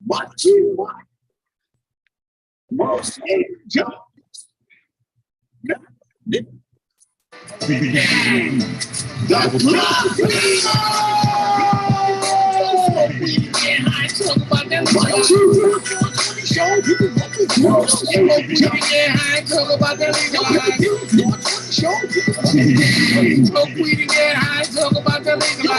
What you want? Most angels. The talk about that show. Most angels. Talk about that show. Smoke weed and get high. Talk about that show.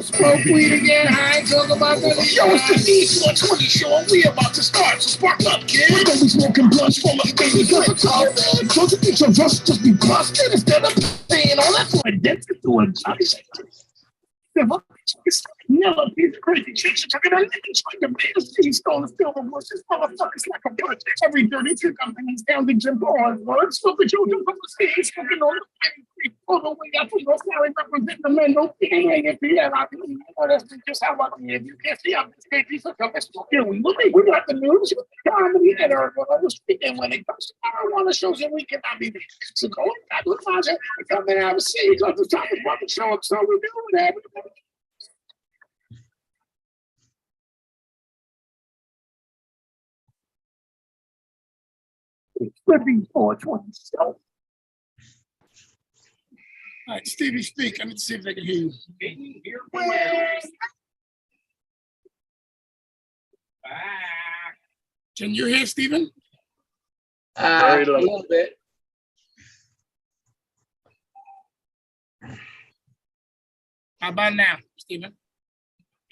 Smoke weed and get high, talk about the show. It's the TheD420 show, and we about to start, so spark up, kid. We don't be smoking blunts full of things like tar, man. Don't you think your drugs just be busted instead of paying all that for a dentist to a judge? Never these crazy chicks are talking about niggas like the biggest cheese stone the silver bush. This motherfucker's like a bunch. Every dirty trick I'm these down the gym bars. Words for the children from the stage, smoking on the all the way up to your salary represent the men. No thing ain't if you have out there. That's just how I mean. If you can't see I'm this piece of stuff, that's here. We got the news, comedy, and our speaking when it comes to marijuana shows, and we cannot be there. So go back to the closet and come and have a seat. Because the time is about to show up, so we're doing that. TheD420 Show. All right, Stevie, speak. I need to see if they can hear you. Can you hear me? Can you hear Stephen? A little bit. How about now, Stephen?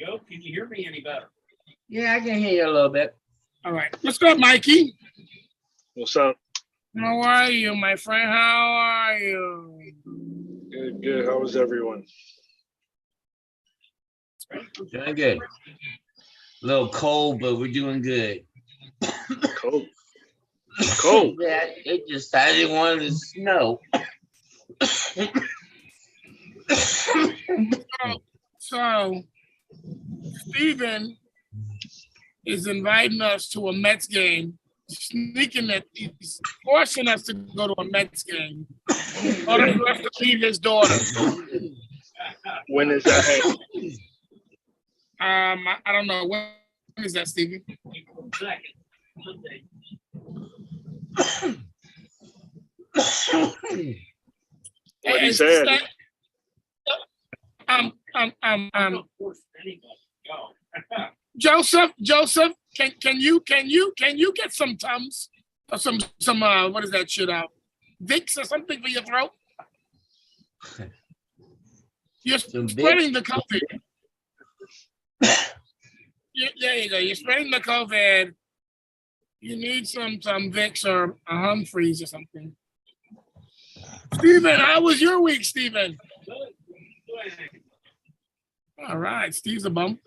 Joe, can you hear me any better? Yeah, I can hear you a little bit. All right. What's up, Mikey? What's up? How are you, my friend? How are you? Good, good. How was everyone? Doing good. A little cold, but we're doing good. Cold. Cold. Yeah, it decided it wanted to snow. So, Stephen is inviting us to a Mets game, sneaking it, he's forcing us to go to a Mets game, or for us to leave his daughter. When is that? I don't know. When is that, Stevie? What he said. Joseph, can you get some Tums or some what is that shit out? Vicks or something for your throat? You're spreading the COVID. There you go. You're spreading the COVID. You need some Vicks or a Humphreys or something. Stephen, how was your week, Stephen? All right, Steve's a bum.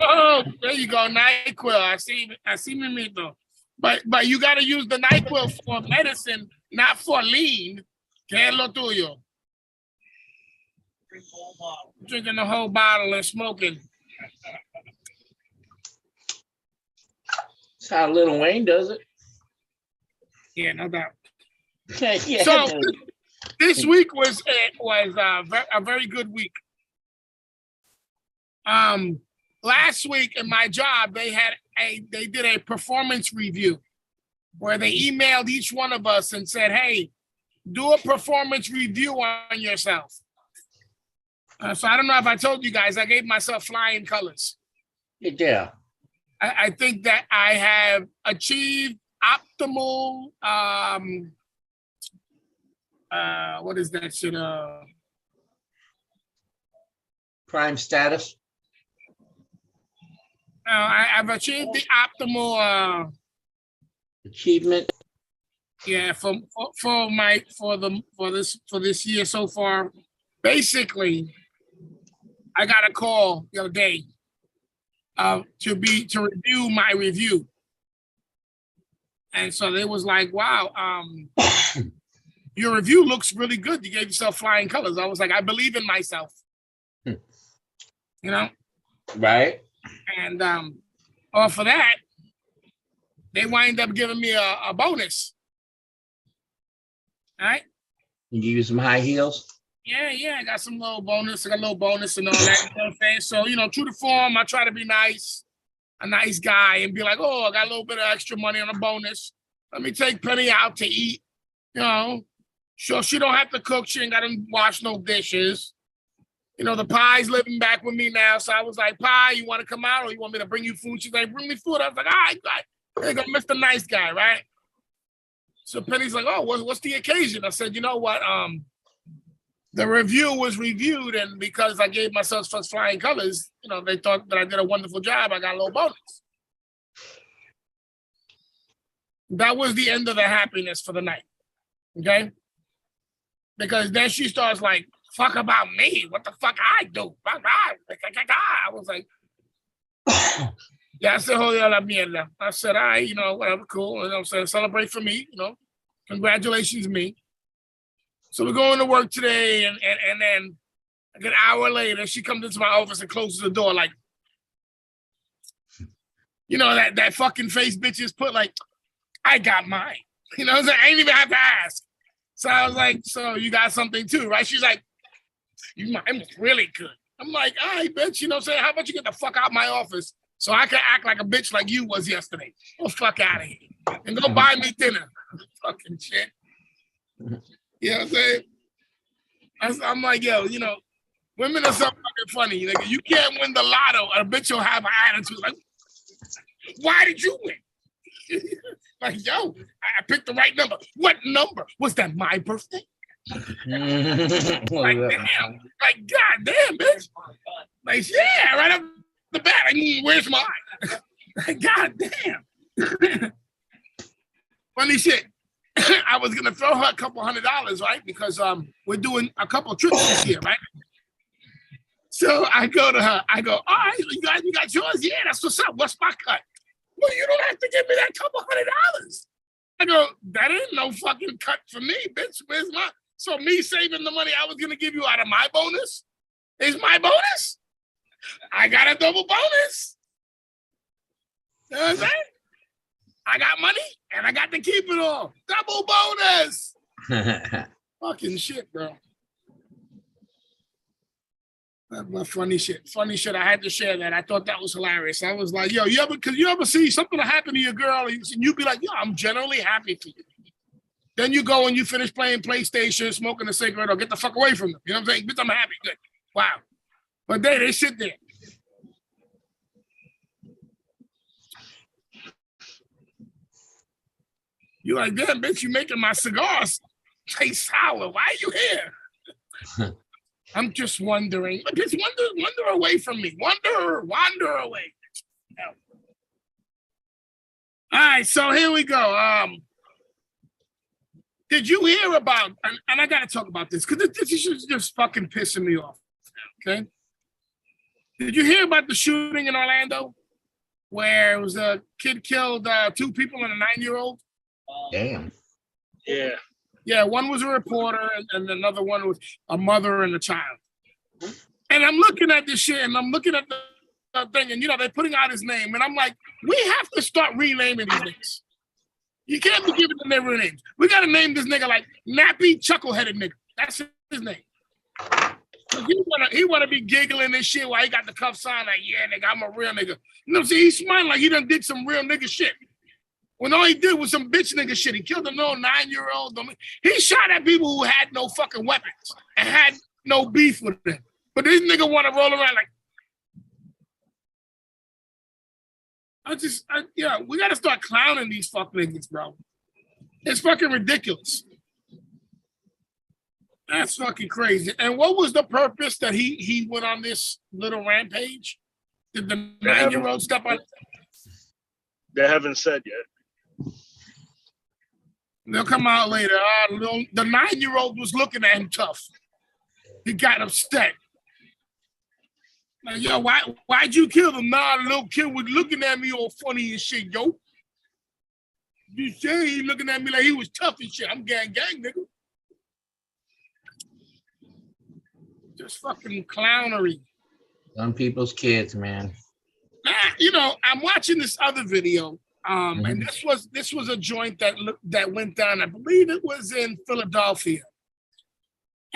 Oh, there you go, NyQuil. I see Mimito. But you gotta use the NyQuil for medicine, not for lean. Que es lo tuyo? Drinking the whole bottle and smoking. That's how Lil Wayne does it. Yeah, no doubt. Yeah. So this week was a very good week. Last week in my job, they did a performance review where they emailed each one of us and said, "Hey, do a performance review on yourself." So I don't know if I told you guys, I gave myself flying colors. Yeah. I think that I have achieved optimal. What is that shit? Prime status. I've achieved the optimal Achievement. Yeah, for this year so far. Basically, I got a call the other day to review my review, and so they was like, "Wow, your review looks really good. You gave yourself flying colors." I was like, "I believe in myself," you know. Right. And off of that, they wind up giving me a bonus. All right. You give you some high heels? Yeah, I got some little bonus. I got a little bonus and all that. You know what I'm saying? So, you know, true to form, I try to be nice, a nice guy, and be like, oh, I got a little bit of extra money on a bonus. Let me take Penny out to eat. You know, so she don't have to cook. She ain't got to wash no dishes. You know, the Pie's living back with me now. So I was like, Pie, you want to come out or you want me to bring you food? She's like, bring me food. I was like, all right, there you go, Mr. Nice Guy, right? So Penny's like, oh, what's the occasion? I said, you know what? The review was reviewed, and because I gave myself such flying colors, you know, they thought that I did a wonderful job. I got a little bonus. That was the end of the happiness for the night. Okay? Because then she starts like, fuck about me. What the fuck I do? I was like, ya se jodió la mierda. I said, all right, you know, whatever, cool. You know what I'm saying? Celebrate for me, you know. Congratulations, me. So we're going to work today, and then like an hour later, she comes into my office and closes the door like, you know, that fucking face bitches put like, I got mine. You know what I'm saying? I ain't even have to ask. So I was like, so you got something too, right? She's like, mine was really good. I'm like, all right, bitch, you know what I'm saying? How about you get the fuck out of my office so I can act like a bitch like you was yesterday? Go fuck out of here. And go buy me dinner. Fucking shit. You know what I'm saying? I'm like, yo, you know, women are so fucking funny. Like, you can't win the lotto, and a bitch will have an attitude like, why did you win? Like, yo, I picked the right number. What number? Was that my birthday? Like, damn. Like, god damn, bitch. Like, yeah, right up the bat. I mean, where's mine? Like, god damn. Funny shit. I was gonna throw her a couple $100, right? Because we're doing a couple trips this year, right? So I go to her. I go, all right, you got yours? Yeah, that's what's up. What's my cut? Well, you don't have to give me that couple $100. I go, that ain't no fucking cut for me, bitch. Where's my? So me saving the money I was gonna give you out of my bonus is my bonus. I got a double bonus. You know what I'm saying? I got money and I got to keep it all. Double bonus. Fucking shit, bro. That's funny shit. Funny shit. I had to share that. I thought that was hilarious. I was like, yo, you ever see something happen to your girl and you be like, yo, I'm generally happy for you. Then you go and you finish playing PlayStation, smoking a cigarette, or get the fuck away from them. You know what I'm saying? Bitch, I'm happy. Good. Wow. But they sit there. You're like, damn, bitch, you making my cigars taste sour. Why are you here? I'm just wondering. Bitch, wander away from me. Wander away. All right, so here we go. Did you hear about, and I got to talk about this, because this is just fucking pissing me off, okay? Did you hear about the shooting in Orlando where it was a kid killed 2 people and a 9-year-old? Damn. Yeah. Yeah, one was a reporter and another one was a mother and a child. And I'm looking at this shit and I'm looking at the thing and, you know, they're putting out his name. And I'm like, we have to start renaming these niggas. You can't be giving them their real names. We got to name this nigga like Nappy Chuckleheaded Nigga. That's his name. He wanna be giggling and shit while he got the cuffs on like, yeah, nigga, I'm a real nigga. You know what I'm saying? He's smiling like he done did some real nigga shit. When all he did was some bitch nigga shit. He killed a little 9-year-old. He shot at people who had no fucking weapons and had no beef with them. But this nigga want to roll around like, we got to start clowning these fuck niggas, bro. It's fucking ridiculous. That's fucking crazy. And what was the purpose that he went on this little rampage? Did the 9-year-old step on? They haven't said yet. They'll come out later. The 9-year-old was looking at him tough. He got upset. Like, yo, why'd you kill him? Nah, the little kid was looking at me all funny and shit, yo. You say he looking at me like he was tough and shit. I'm gang, nigga. Just fucking clownery. Some people's kids, man. You know, I'm watching this other video. And this was a joint that went down. I believe it was in Philadelphia.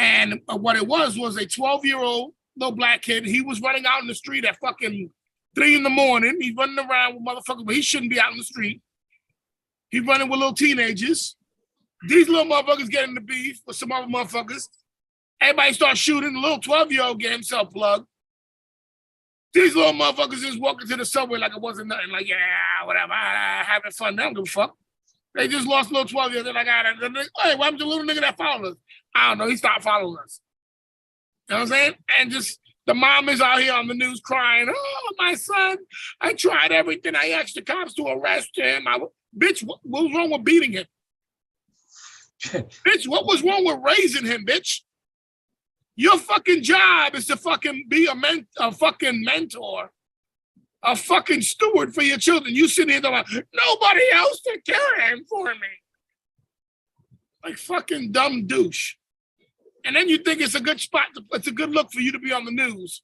And what it was a 12-year-old little black kid. He was running out in the street at fucking 3 a.m. He's running around with motherfuckers, but he shouldn't be out in the street. He's running with little teenagers. These little motherfuckers get into beef with some other motherfuckers. Everybody starts shooting. The little 12-year-old get himself plugged. These little motherfuckers just walking to the subway like it wasn't nothing. Like, yeah, whatever, having fun. They don't give a fuck. They just lost a little 12-year-old. They're like, hey, what happened to the little nigga that followed us? I don't know. He stopped following us. You know what I'm saying? And just the mom is out here on the news crying, oh, my son, I tried everything. I asked the cops to arrest him. Bitch, what was wrong with beating him? Bitch, what was wrong with raising him, bitch? Your fucking job is to fucking be a fucking mentor, a fucking steward for your children. You sitting here going, nobody else took care of him for me. Like fucking dumb douche. And then you think it's a good spot, it's a good look for you to be on the news,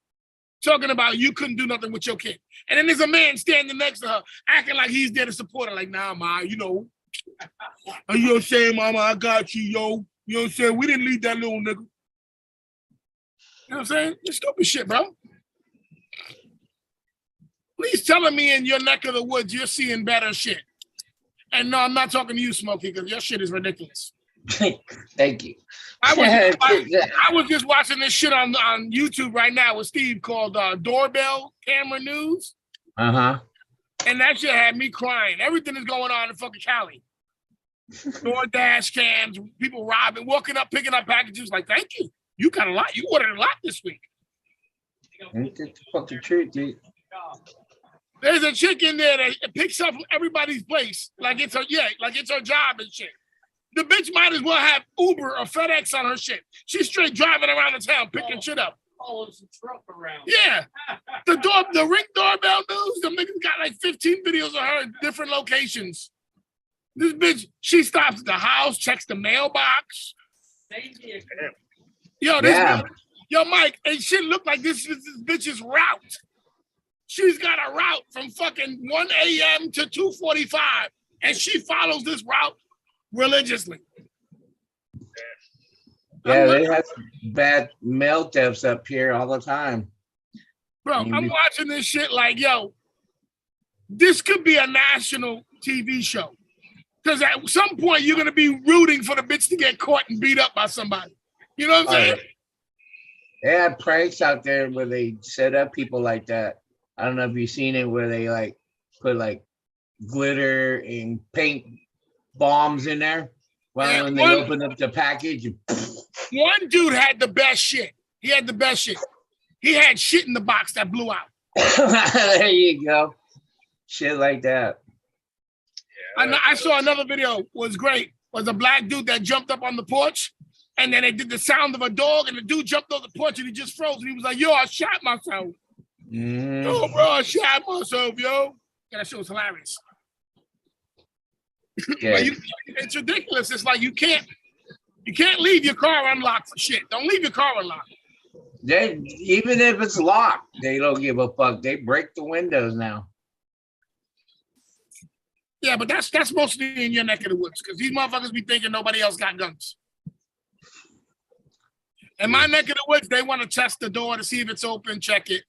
talking about you couldn't do nothing with your kid. And then there's a man standing next to her, acting like he's there to support her, like, nah, ma, you know. Are you saying, mama, I got you, yo. You know what I'm saying? We didn't leave that little nigga. You know what I'm saying? It's stupid shit, bro. Please telling me in your neck of the woods you're seeing better shit. And no, I'm not talking to you, Smokey, because your shit is ridiculous. Thank you. I was just watching this shit on YouTube right now with Steve called Doorbell Camera News. Uh-huh. And that shit had me crying. Everything is going on in fucking Cali. DoorDash cams, people robbing, walking up, picking up packages. Like, thank you. You got a lot. You ordered a lot this week. Ain't that the fucking truth, dude? There's a chick in there that picks up everybody's place like it's her job and shit. The bitch might as well have Uber or FedEx on her shit. She's straight driving around the town picking shit up. Following some truck around. Yeah. The Ring Doorbell News, the niggas got like 15 videos of her in different locations. This bitch, she stops at the house, checks the mailbox. Yo, yo, Mike, it shit look like this is this bitch's route. She's got a route from fucking 1 a.m. to 2:45, and she follows this route religiously. Yeah, they have bad mail thefts up here all the time. Bro, I'm watching this shit like, yo, this could be a national TV show. Because at some point, you're going to be rooting for the bitch to get caught and beat up by somebody. You know what I'm saying? They have pranks out there where they set up people like that. I don't know if you've seen it, where they like put like glitter and paint bombs in there. Well, when they open up the package, one dude had the best shit. He had the best shit. He had shit in the box that blew out. There you go. Shit like that. I saw another video, was great. Was a black dude that jumped up on the porch, and then they did the sound of a dog, and the dude jumped on the porch and he just froze. And he was like, yo, I shot myself. Yo, bro, I shot myself, yo. Yeah, that shit was hilarious. Yeah. It's ridiculous. It's like you can't leave your car unlocked for shit. Don't leave your car unlocked. Even if it's locked, they don't give a fuck. They break the windows now. Yeah, but that's mostly in your neck of the woods, because these motherfuckers be thinking nobody else got guns. In my neck of the woods, they want to test the door to see if it's open, check it.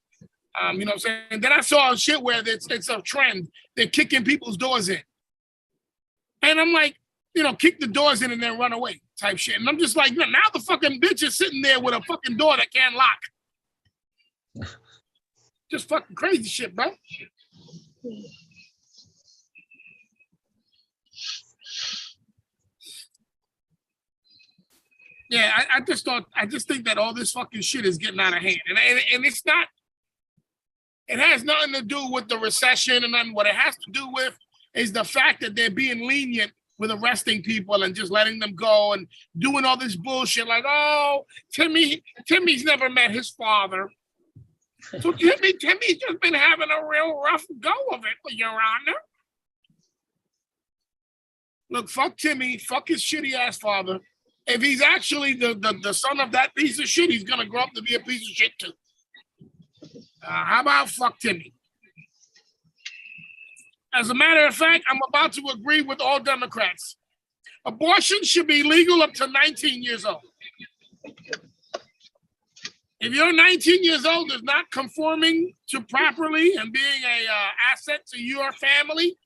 You know what I'm saying? Then I saw shit where it's a trend. They're kicking people's doors in. And I'm like, you know, kick the doors in and then run away type shit. And I'm just like, now the fucking bitch is sitting there with a fucking door that can't lock. Just fucking crazy shit, bro. Yeah, I just think that all this fucking shit is getting out of hand. And it's not, it has nothing to do with the recession, and then what it has to do with is the fact that they're being lenient with arresting people and just letting them go and doing all this bullshit like, oh, Timmy's never met his father. So Timmy's just been having a real rough go of it, Your Honor. Look, fuck Timmy, fuck his shitty ass father. If he's actually the son of that piece of shit, he's gonna grow up to be a piece of shit too. How about fuck Timmy? As a matter of fact, I'm about to agree with all Democrats. Abortion should be legal up to 19 years old. If you're 19 years old is not conforming to properly and being a asset to your family,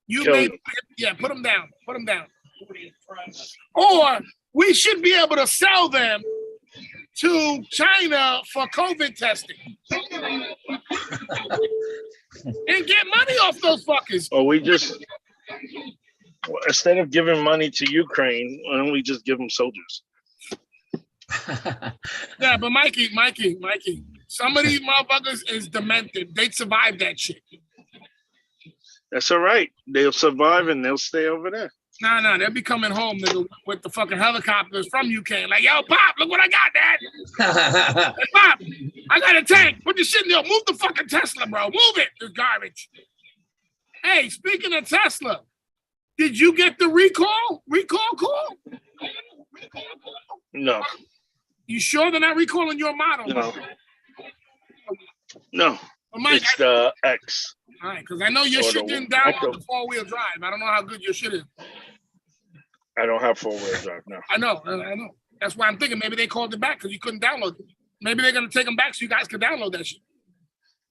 you Kill may, him. yeah, put them down. Put them down. Or we should be able to sell them to China for COVID testing and get money off those fuckers. Or we just, instead of giving money to Ukraine, why don't we just give them soldiers? Yeah, but Mikey, some of these motherfuckers is demented. They survived that shit. That's all right. They'll survive and they'll stay over there. Nah, they'll be coming home, nigga, with the fucking helicopters from UK. Like, yo, Pop, look what I got, Dad. Hey, Pop, I got a tank. Put the shit in there. Move the fucking Tesla, bro. Move it. It's garbage. Hey, speaking of Tesla, did you get the recall call? No. You sure they're not recalling your model? No. Well, Mike, It's the X. all right, because I know your Or shit the didn't download Echo. the four-wheel drive. I don't know how good your shit is. I don't have 4-wheel drive now. I know. That's why I'm thinking maybe they called it back because you couldn't download it. Maybe they're gonna take them back so you guys can download that shit.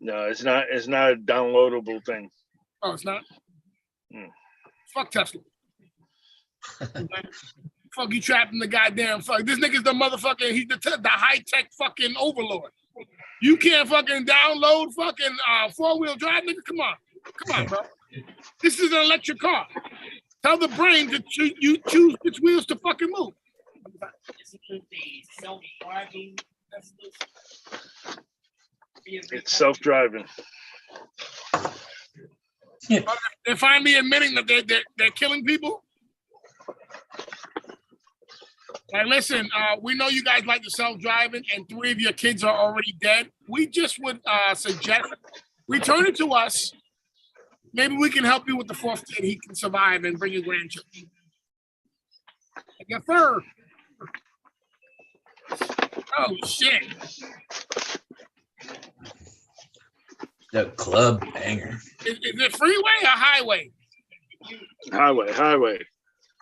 No, it's not. It's not a downloadable thing. Oh, it's not. Mm. Fuck Tesla. Fuck you trapping the goddamn fuck. This nigga's the motherfucking. He's the high tech fucking overlord. You can't fucking download fucking 4-wheel drive, nigga. Come on, bro. This is an electric car. Tell the brain to you choose which wheels to fucking move. It's self-driving. They're finally admitting that they're killing people. Like, listen, we know you guys like the self-driving, and 3 of your kids are already dead. We just would suggest return it to us. Maybe we can help you with the 4th kid. He can survive and bring your grandchildren. Like a 3rd. Oh shit! The club banger. Is it freeway or highway? Highway.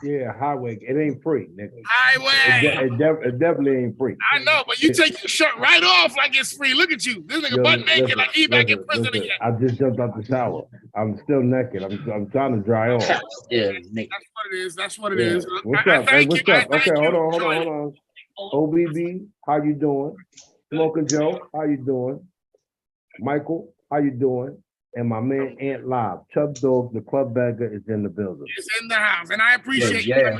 Yeah, highway. It ain't free, nigga. Highway. It definitely ain't free. I know, but you take your shirt right off like it's free. Look at you. This nigga butt naked like he back in prison again. I just jumped out the shower. I'm still naked. I'm trying to dry off. Yeah, Nick. That's what it is. That's what it is. What's I up? Hey, thank what's you. up? I thank Okay, you. hold on. OBB, how you doing? Smoking Joe, how you doing? Michael, how you doing? And my man Ant Live, Chub Dog, the club bagger is in the building. It's in the house, and I appreciate Yeah.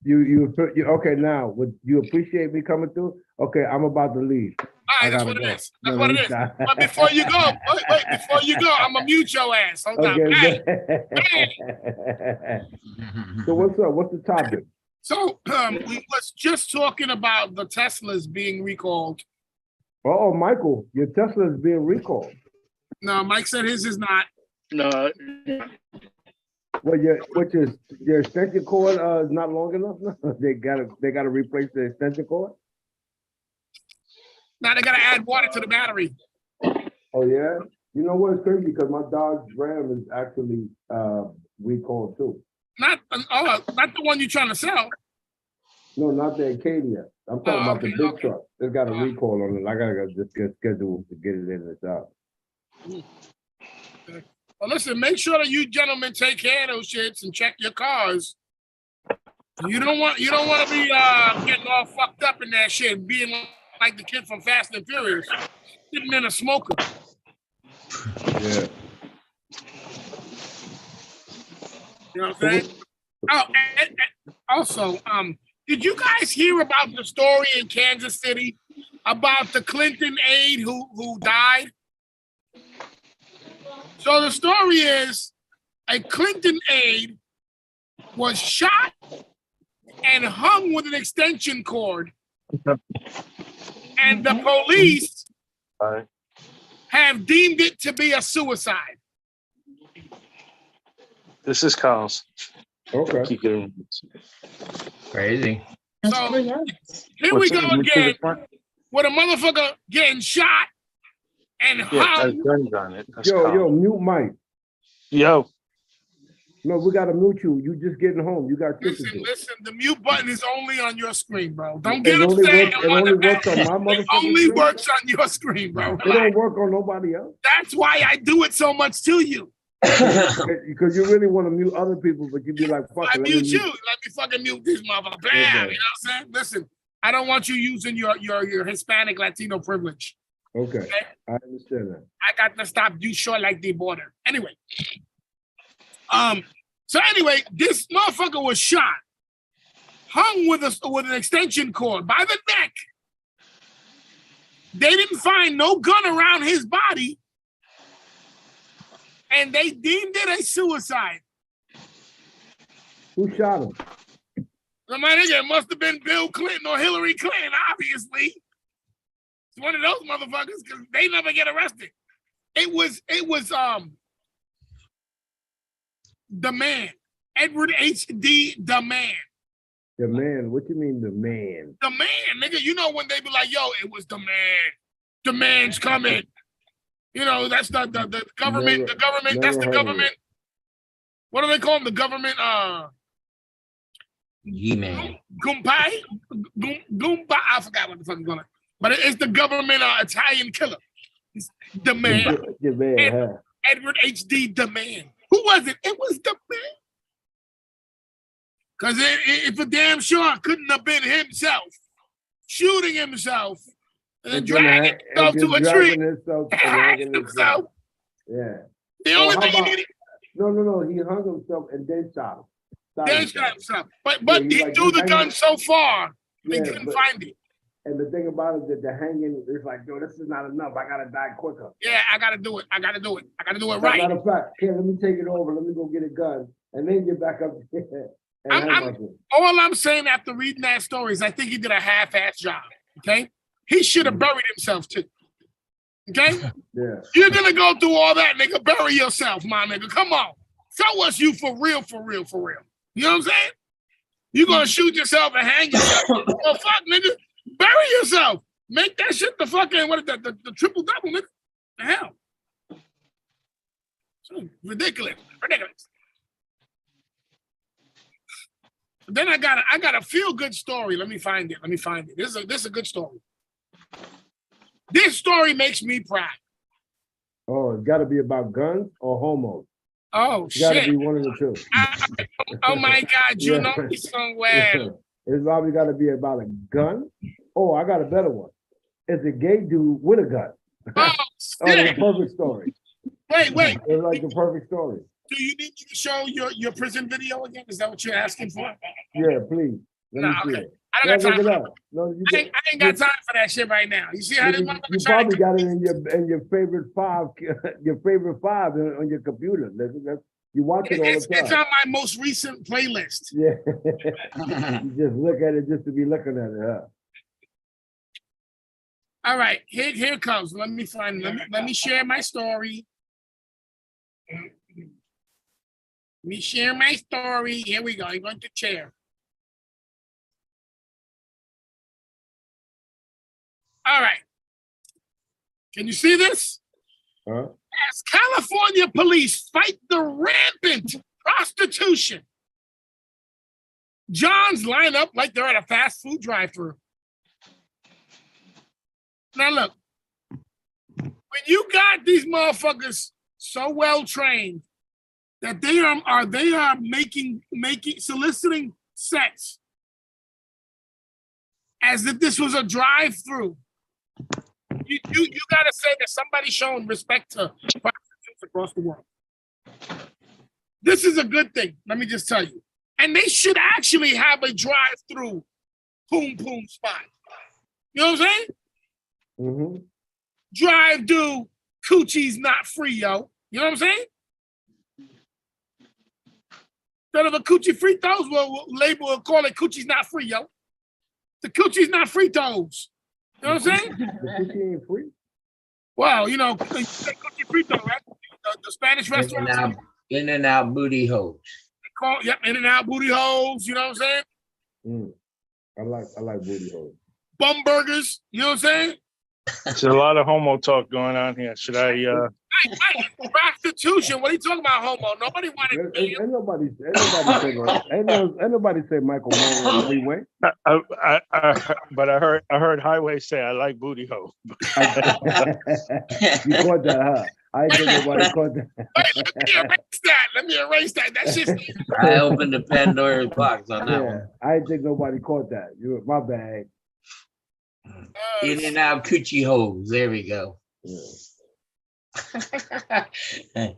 You okay now? Would you appreciate me coming through? Okay, I'm about to leave. All right, that's what it gotta is. go. That's what it is. But before you go, wait, before you go, I'm gonna mute your ass. Hold on. Okay. Hey. So what's up? What's the topic? So we was just talking about the Teslas being recalled. Oh, Michael, your Tesla is being recalled. No, Mike said his is not. No, Well, your extension cord is not long enough. they gotta replace the extension cord. Now they gotta add water to the battery. Oh yeah, you know what? It's crazy because my Dodge Ram is actually recalled too. Not the one you're trying to sell. No, not the Acadia. I'm talking about the okay, big okay. truck. It's got a recall on it. I gotta just get scheduled to get it in the shop. Well, listen, make sure that you gentlemen take care of those shits and check your cars. You don't want to be getting all fucked up in that shit, being like the kid from Fast and Furious, sitting in a smoker. Yeah. You know what I'm saying? Oh, and also, did you guys hear about the story in Kansas City about the Clinton aide who died? So the story is a Clinton aide was shot and hung with an extension cord. And the police have deemed it to be a suicide. this is Carl's. Okay. Keep it. Crazy. So here we go again with a motherfucker getting shot and Yeah, hung. has guns on it. That's Yo, Carl. mute Mike. Yo. No, we got to mute you. You just getting home. You got shit to do. Listen, the mute button is only on your screen, bro. Don't It get only upset. works- it only works on my motherfucking It only screen? works on your screen, bro. It don't work on nobody else. That's why I do it so much to you. Because you really want to mute other people, but you be like, fuck I it. mute you. Let me fucking mute this motherfucker. Bam. Okay. You know what I'm saying? Listen, I don't want you using your Hispanic Latino privilege. Okay, I understand that. I got to stop you short like the border. Anyway. So anyway, this motherfucker was shot, hung with an extension cord by the neck. They didn't find no gun around his body, and they deemed it a suicide. Who shot him? So my nigga, it must have been Bill Clinton or Hillary Clinton, obviously. It's one of those motherfuckers because they never get arrested. It was the man, Edward H.D. the man. The man. What you mean, the man? The man, nigga. You know when they be like, yo, it was the man. The man's coming. You know, that's the government. The government. That's the government. What do they call him? The government. G-Man. Gumpai. Gumpa. I forgot what the fuck is going on. But it's the government Italian killer. It's the man. The man, huh? Edward H.D. the man. Who was it? It was the man. Because if a damn sure couldn't have been himself shooting himself and dragging himself to a tree. Himself. Yeah. The only thing he did. No. He hung himself and then shot him. Then shot himself. But he threw the gun so far, they couldn't find it. And the thing about it is that the hanging is like, yo, this is not enough. I gotta die quicker. Yeah, I gotta do it. I gotta do it right. Matter of fact, here, let me take it over. Let me go get a gun and then get back up there. All I'm saying after reading that story is I think he did a half-ass job. Okay, he should have buried himself too. Okay, yeah. You're gonna go through all that, nigga. Bury yourself, my nigga. Come on, show us you for real, for real, for real. You know what I'm saying? You gonna shoot yourself and hang yourself? Well, fuck, nigga. Bury yourself. Make that shit the fucking what is that? The triple double, nigga. The hell. So ridiculous. Then I got a feel good story. Let me find it. This is a good story. This story makes me proud. Oh, it's got to be about guns or homos. Oh it's shit! Got to be one of the two. Oh my God, you know me so well. It's probably got to be about a gun. Oh, I got a better one. It's a gay dude with a gun. Oh, the perfect story. Wait. It's like the perfect story. Do you need me to show your prison video again? Is that what you're asking for? Yeah, please. Let me see it. I don't got time. I ain't got time for that shit right now. You see how this motherfucker? You probably got it in your favorite five, on your computer. You watch it all the time. It's on my most recent playlist. Yeah. You just look at it just to be looking at it, huh? All right, here comes. Let me find. Let me share my story. Let me share my story. Here we go. I'm going to chair. All right. Can you see this? Huh? As California police fight the rampant prostitution, Johns line up like they're at a fast food drive-thru. Now look, when you got these motherfuckers so well trained that they are making soliciting sex as if this was a drive-through. You gotta say that somebody's showing respect to prostitutes across the world. This is a good thing, let me just tell you. And they should actually have a drive-through poom spot. You know what I'm saying? Mm-hmm. Drive-through coochie's not free, yo. You know what I'm saying? Instead of a coochie fritos, we'll call it coochie's not free, yo. The coochie's not fritos. You know what I'm saying? The coochie ain't free? Well, you know, coochie frito, right? The Spanish restaurant. In and out booty holes. In and out booty holes. You know what I'm saying? I like booty holes. Bum burgers. You know what I'm saying? There's a lot of homo talk going on here. Should I? Prostitution. What are you talking about, homo? Nobody wanted Ain't nobody say Michael Monroe freeway. But I heard Highway say I like booty hole. You caught that, huh? I ain't think nobody caught that. Let me erase that. That shit's I opened the Pandora's box on that one. I ain't think nobody caught that. My bad. In and out coochie holes. There we go. Yeah. So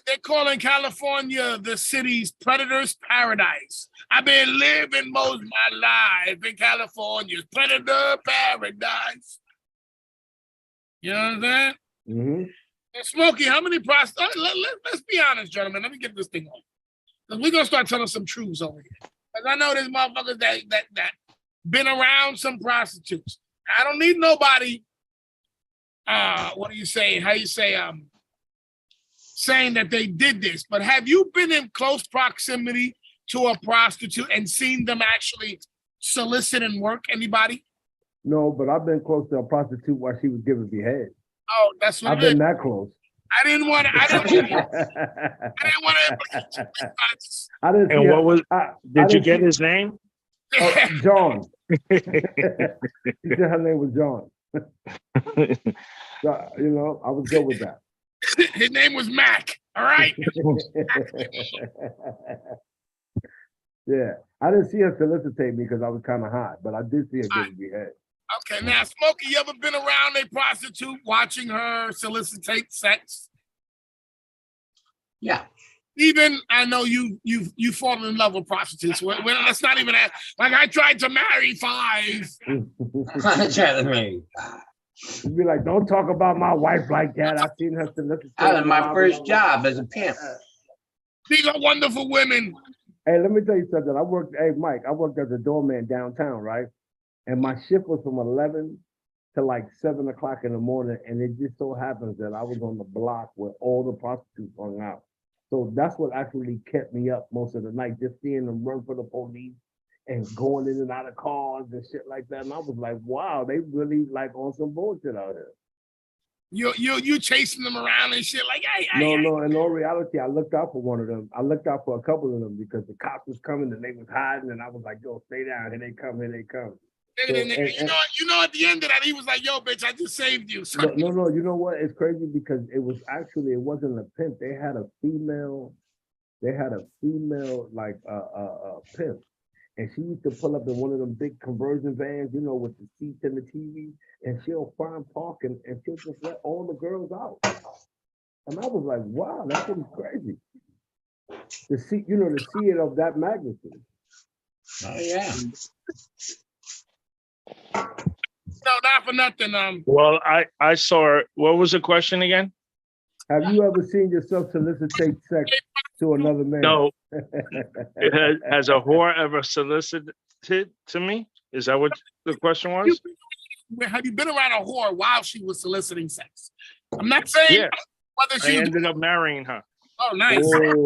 they're calling California the city's predator's paradise. I've been living most of my life in California's predator paradise. You know what I'm saying? Mm-hmm. And Smokey, how many prostitutes? Let's be honest, gentlemen. Let me get this thing on. Because we're going to start telling some truths over here. Because I know there's motherfuckers that been around some prostitutes. I don't need nobody, what do you say? How you say, saying that they did this. But have you been in close proximity to a prostitute and seen them actually solicit and work? Anybody? No, but I've been close to a prostitute while she was giving me head. Oh, that's what I've been that close. I didn't want to. I didn't want to. I didn't. And what was? Did you get his name? John. She said her name was John. So, you know, I was good with that. His name was Mac. All right. Yeah, I didn't see her solicitate me because I was kind of hot, but I did see her giving me head. Okay, now Smokey, you ever been around a prostitute watching her solicitate sex? Yeah. Even I know you fallen in love with prostitutes. Well, let's not even ask. Like I tried to marry 5. I tried to marry 5. You'd be like, don't talk about my wife like that. I seen her solicitate. That was my first job as a pimp. These are wonderful women. Hey, let me tell you something. Hey, Mike, I worked as a doorman downtown, right? And my shift was from 11 to like 7 o'clock in the morning. And it just so happens that I was on the block where all the prostitutes hung out. So that's what actually kept me up most of the night, just seeing them run for the police and going in and out of cars and shit like that. And I was like, wow, they really like on some bullshit out here. You chasing them around and shit like, hey. No, in all reality, I looked out for one of them. I looked out for a couple of them because the cops was coming and they was hiding and I was like, yo, stay down, here they come. So, you know, at the end of that, he was like, yo, bitch, I just saved you. No, you know what? It's crazy because it wasn't a pimp. They had a female like pimp. And she used to pull up in one of them big conversion vans, you know, with the seats and the TV, and she'll find parking and she'll just let all the girls out. And I was like, wow, that was crazy. To see it of that magnitude. Oh yeah. No, not for nothing. Well, I saw. What was the question again? Have you ever seen yourself solicitate sex to another man? No. Has a whore ever solicited to me? Is that what the question was? Have you been around a whore while she was soliciting sex? I'm not saying whether she ended up marrying her. Oh, nice. Oh,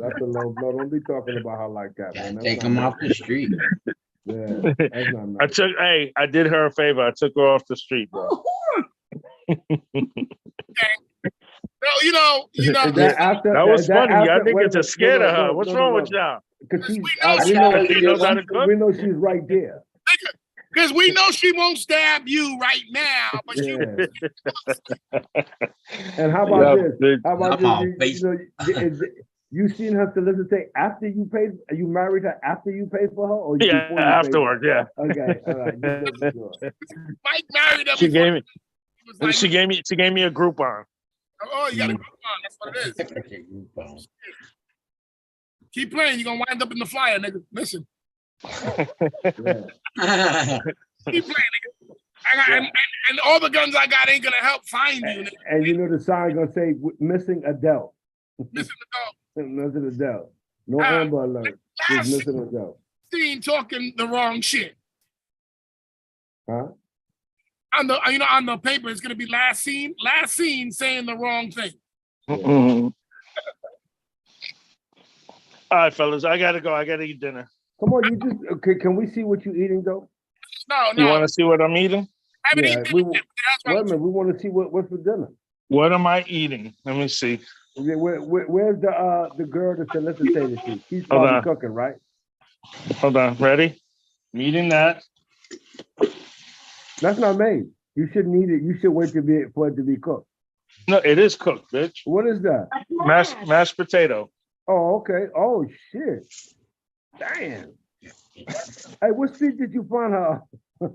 that's a low blow. Don't be talking about her like that, man. Take them off the street. Yeah, that's not nice. I did her a favor. I took her off the street, bro. No, that was funny. I think it's a scared of her. What's wrong with y'all? Because we know she's right there. Because we know she won't stab you right now. But And how about this? How about this? You seen her solicitate after you paid? You married her after you paid for her, or afterward? Yeah. Okay, all right. Mike married her. She gave me a Groupon. Oh, you got a Groupon. That's what it is. Keep playing. You're gonna wind up in the flyer, nigga. Listen. Keep playing, nigga. And all the guns I got ain't gonna help find you. Nigga. And you know the sign gonna say missing adult. Missing adult. Missing adult. No Amber Alert. Just missing adult. Seen talking the wrong shit. Huh? On the paper, it's gonna be last seen saying the wrong thing. Mm-hmm. All right, fellas, I gotta go. I gotta eat dinner. Come on, can we see what you're eating though? No, You no. want to see what I'm eating? I haven't Yeah, eaten we, dinner yet, but that's wait what a minute, we want to see what's for dinner. What am I eating? Let me see. Where's the girl that said, listen, say this shit? She's Hold probably on. cooking, right? Hold on. Ready? I'm eating that. That's not made. You shouldn't eat it. You should wait for it to be cooked. No, it is cooked, bitch. What is that? Mashed potato. Oh, okay. Oh, shit. Damn. Hey, what street did you find her? Well,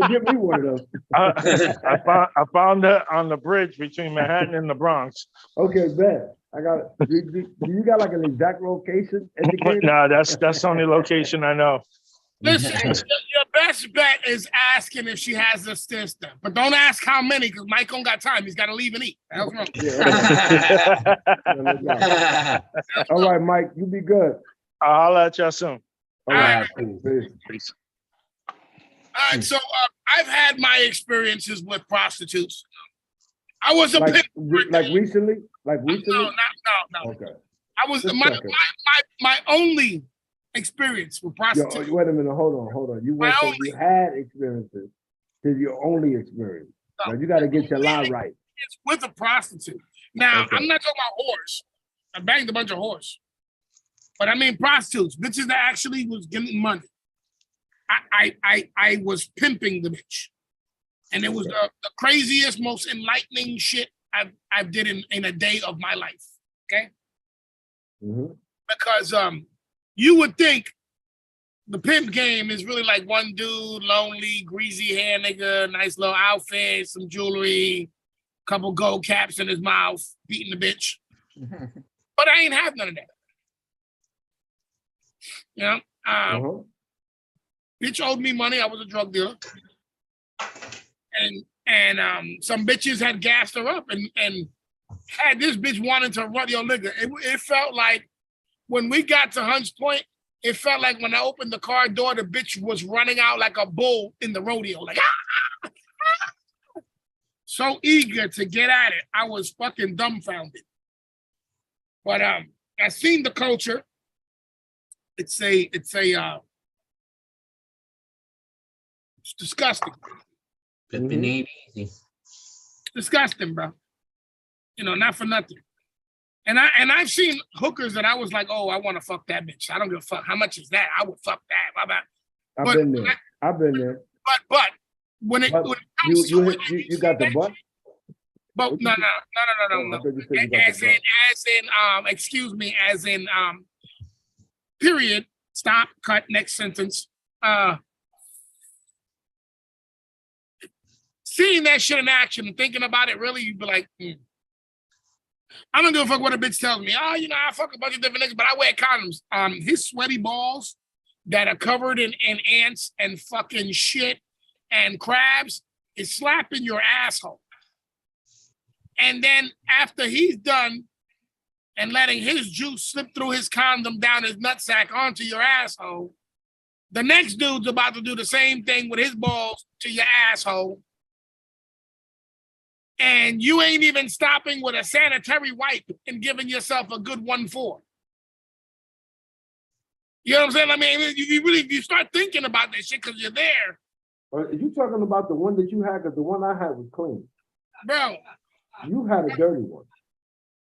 give me one of those. I found that on the bridge between Manhattan and the Bronx. Okay, bet. I got it. Do you got like an exact location? Educator? No, that's the only location I know. Listen, your best bet is asking if she has a sister, but don't ask how many because Mike don't got time. He's got to leave and eat. That's wrong. Yeah, all right, Mike, you be good. I'll holler at y'all soon. All right, cool. Peace. Peace. All right, so I've had my experiences with prostitutes. I was a Like, pimp. like recently? Like recently? No. Okay. I was Just my checking. my only experience with Yo, prostitutes. wait a minute. Hold on. You went from you had experiences to your only experience. Now you got to get your lie right. It's with a prostitute. Now Okay. I'm not talking about whores. I banged a bunch of whores, but I mean prostitutes, bitches that actually was giving money. I was pimping the bitch, and it was the craziest, most enlightening shit I've did in a day of my life. Okay, because you would think the pimp game is really like one dude, lonely, greasy hair nigga, nice little outfit, some jewelry, couple gold caps in his mouth, beating the bitch. But I ain't have none of that. You know, bitch owed me money. I was a drug dealer, and some bitches had gassed her up and had this bitch wanting to run your nigga. It felt like when we got to Hunts Point, it felt like when I opened the car door, the bitch was running out like a bull in the rodeo, like so eager to get at it. I was fucking dumbfounded. But I seen the culture. It's disgusting. Pimping ain't easy. Disgusting, bro. You know, not for nothing. And I've seen hookers that I was like, oh, I want to fuck that bitch. I don't give a fuck. How much is that? I would fuck that. I've been there. But when it comes to it, you got the butt? But no. As in, period, stop, cut, next sentence. Seeing that shit in action and thinking about it, really, you'd be like, I don't give a fuck what a bitch tells me. Oh, you know, I fuck a bunch of different niggas, but I wear condoms. His sweaty balls that are covered in ants and fucking shit and crabs is slapping your asshole. And then after he's done and letting his juice slip through his condom down his nutsack onto your asshole, the next dude's about to do the same thing with his balls to your asshole. And you ain't even stopping with a sanitary wipe and giving yourself a good 1-4. You know what I'm saying? I mean, you start thinking about this shit because you're there. Are you talking about the one that you had? Because the one I had was clean. Bro. You had a dirty one.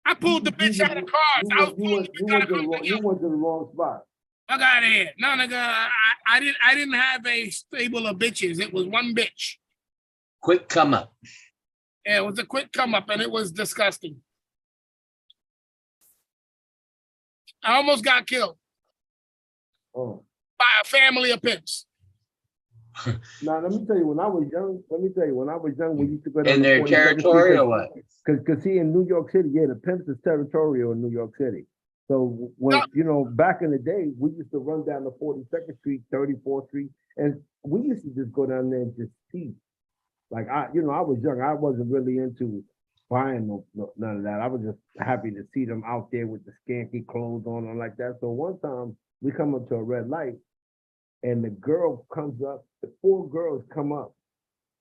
I pulled the bitch out of the cars. You went to the wrong spot. Fuck out of here. No, nigga, I didn't have a stable of bitches. It was one bitch. Quick come up. Yeah, it was a quick come up and it was disgusting. I almost got killed by a family of pimps. Now, let me tell you, when I was young, we used to go down in their territory or what? Because see, in New York City, the pimps is territorial in New York City. So when, back in the day, we used to run down the 42nd Street, 34th Street, and we used to just go down there and just see. Like, I was young. I wasn't really into buying none of that. I was just happy to see them out there with the skanky clothes on and like that. So one time, we come up to a red light, and the girl comes up, the 4 girls come up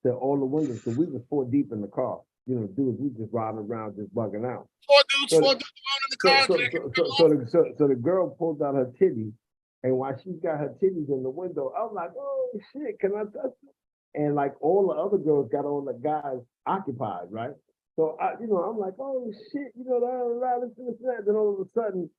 to all the windows. So we was 4 deep in the car. Dudes, we just riding around, just bugging out. 4 dudes in the car. So the girl pulls out her titty And while she's got her titties in the window, I was like, oh shit, can I touch it? And like all the other girls got all the guys occupied, right? So I'm like, oh shit, that. Then all of a sudden,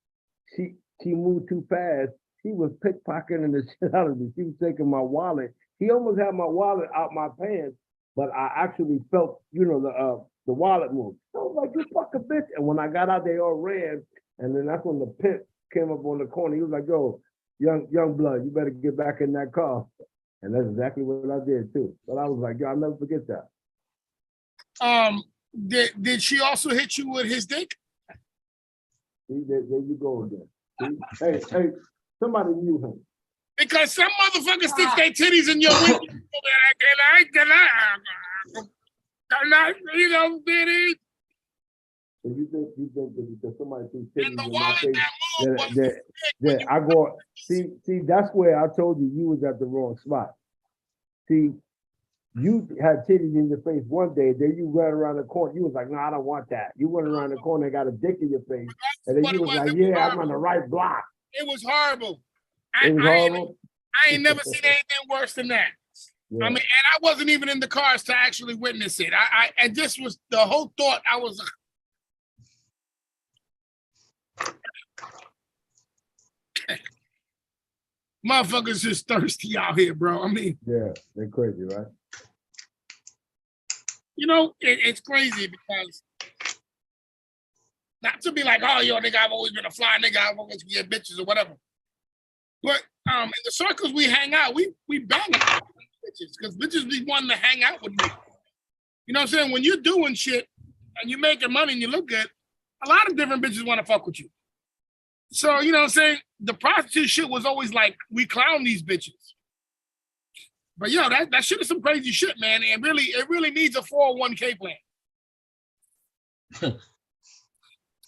she moved too fast. She was pickpocketing the shit out of me. She was taking my wallet. He almost had my wallet out my pants, but I actually felt, the wallet move. I was like, you fucking bitch. And when I got out, they all ran. And then that's when the pimp came up on the corner. He was like, yo, young blood, you better get back in that car. And that's exactly what I did too. But I was like, yo, I'll never forget that. Did she also hit you with his dick? See, there you go again. See? Hey, somebody mute him. Because some motherfuckers stick their titties in your window. Can I, did it? So you think that because somebody sees titties And the in my wallet face, that moved I go, see, that's where I told you was at the wrong spot. See, you had titties in your face one day, then you ran around the corner. You was like, no, I don't want that. You went around the corner and got a dick in your face. And then you was like, yeah, I'm on the right block. It was horrible. It was horrible. I ain't never seen anything worse than that. Yeah. I mean, and I wasn't even in the cars to actually witness it. And this was the whole thought. I was motherfuckers just thirsty out here, bro. I mean, yeah, they're crazy, right? It's crazy because not to be like, oh, yo, nigga, I've always been a fly nigga, I've always get bitches or whatever. But in the circles we hang out, we bang bitches because bitches be wanting to hang out with me. You know what I'm saying? When you're doing shit and you're making money and you look good, a lot of different bitches want to fuck with you. So, you know what I'm saying? The prostitute shit was always like, we clown these bitches. But yo, that shit is some crazy shit, man. It really needs a 401k plan.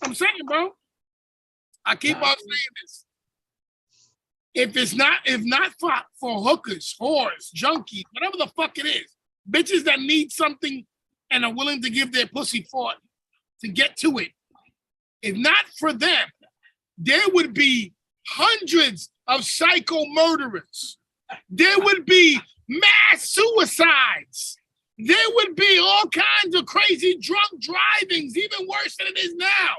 I'm saying, bro. I keep on saying this. If not for hookers, whores, junkies, whatever the fuck it is, bitches that need something and are willing to give their pussy for it to get to it, if not for them, there would be hundreds of psycho murderers. There would be mass suicides. There would be all kinds of crazy drunk drivings, even worse than it is now.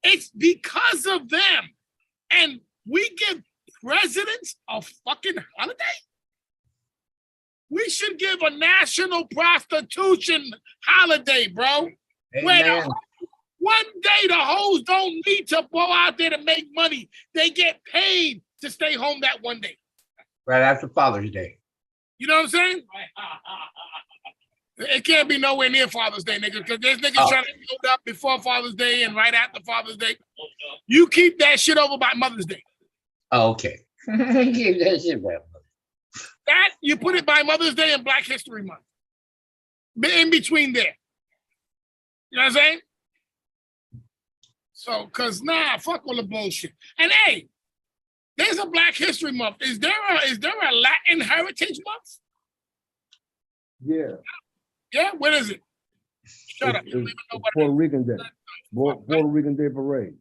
It's because of them. And we give presidents a fucking holiday? We should give a national prostitution holiday, bro. Where one day the hoes don't need to go out there to make money. They get paid to stay home that one day. Right after Father's Day. You know what I'm saying? It can't be nowhere near Father's Day, nigga, because there's niggas trying to build up before Father's Day and right after Father's Day. You keep that shit over by Mother's Day. Oh, okay. Keep that shit by That, you put it by Mother's Day and Black History Month. In between there. You know what I'm saying? So, because, fuck all the bullshit. And hey, there's a Black History Month. Is there a Latin Heritage Month? Yeah. Yeah? What is it? Shut up. It's Puerto Rican Day. Puerto Rican Day Parade.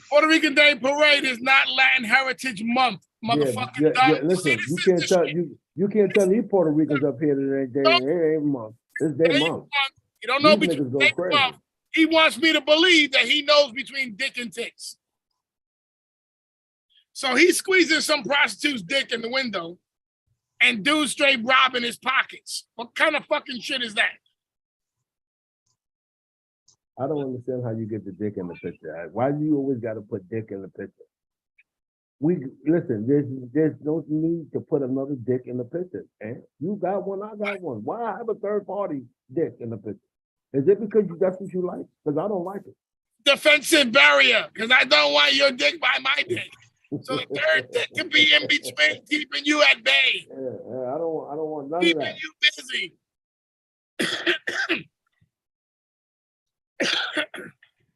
Puerto Rican Day Parade is not Latin Heritage Month, motherfucking yeah, listen, you can't tell these Puerto Ricans up here that it ain't month. It's their month. You don't know these between niggas go crazy. month. He wants me to believe that he knows between dick and tits. So he's squeezing some prostitute's dick in the window and dude straight robbing his pockets. What kind of fucking shit is that? I don't understand how you get the dick in the picture. Why do you always got to put dick in the picture? Listen, there's no need to put another dick in the picture. And you got one, I got one. Why have a third party dick in the picture? Is it because that's what you like? Because I don't like it. Defensive barrier, because I don't want your dick by my dick. So the third dick can be in between, keeping you at bay. Yeah, I don't want none keeping of that. You busy.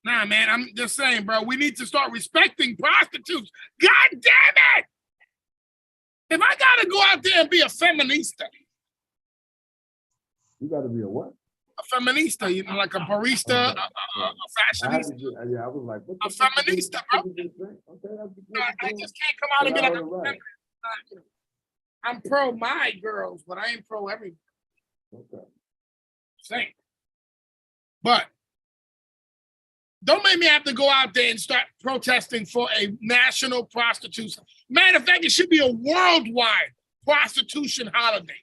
Nah, man, I'm just saying, bro, we need to start respecting prostitutes. God damn it! If I gotta go out there and be a feminista. You gotta be a what? A feminista, you know, like a barista, a fashionista, I was like, what a the fuck feminista, bro. Okay, I just can't come out and be like, I'm pro my girls, but I ain't pro everyone. Okay. Same. But don't make me have to go out there and start protesting for a national prostitution. Matter of fact, it should be a worldwide prostitution holiday.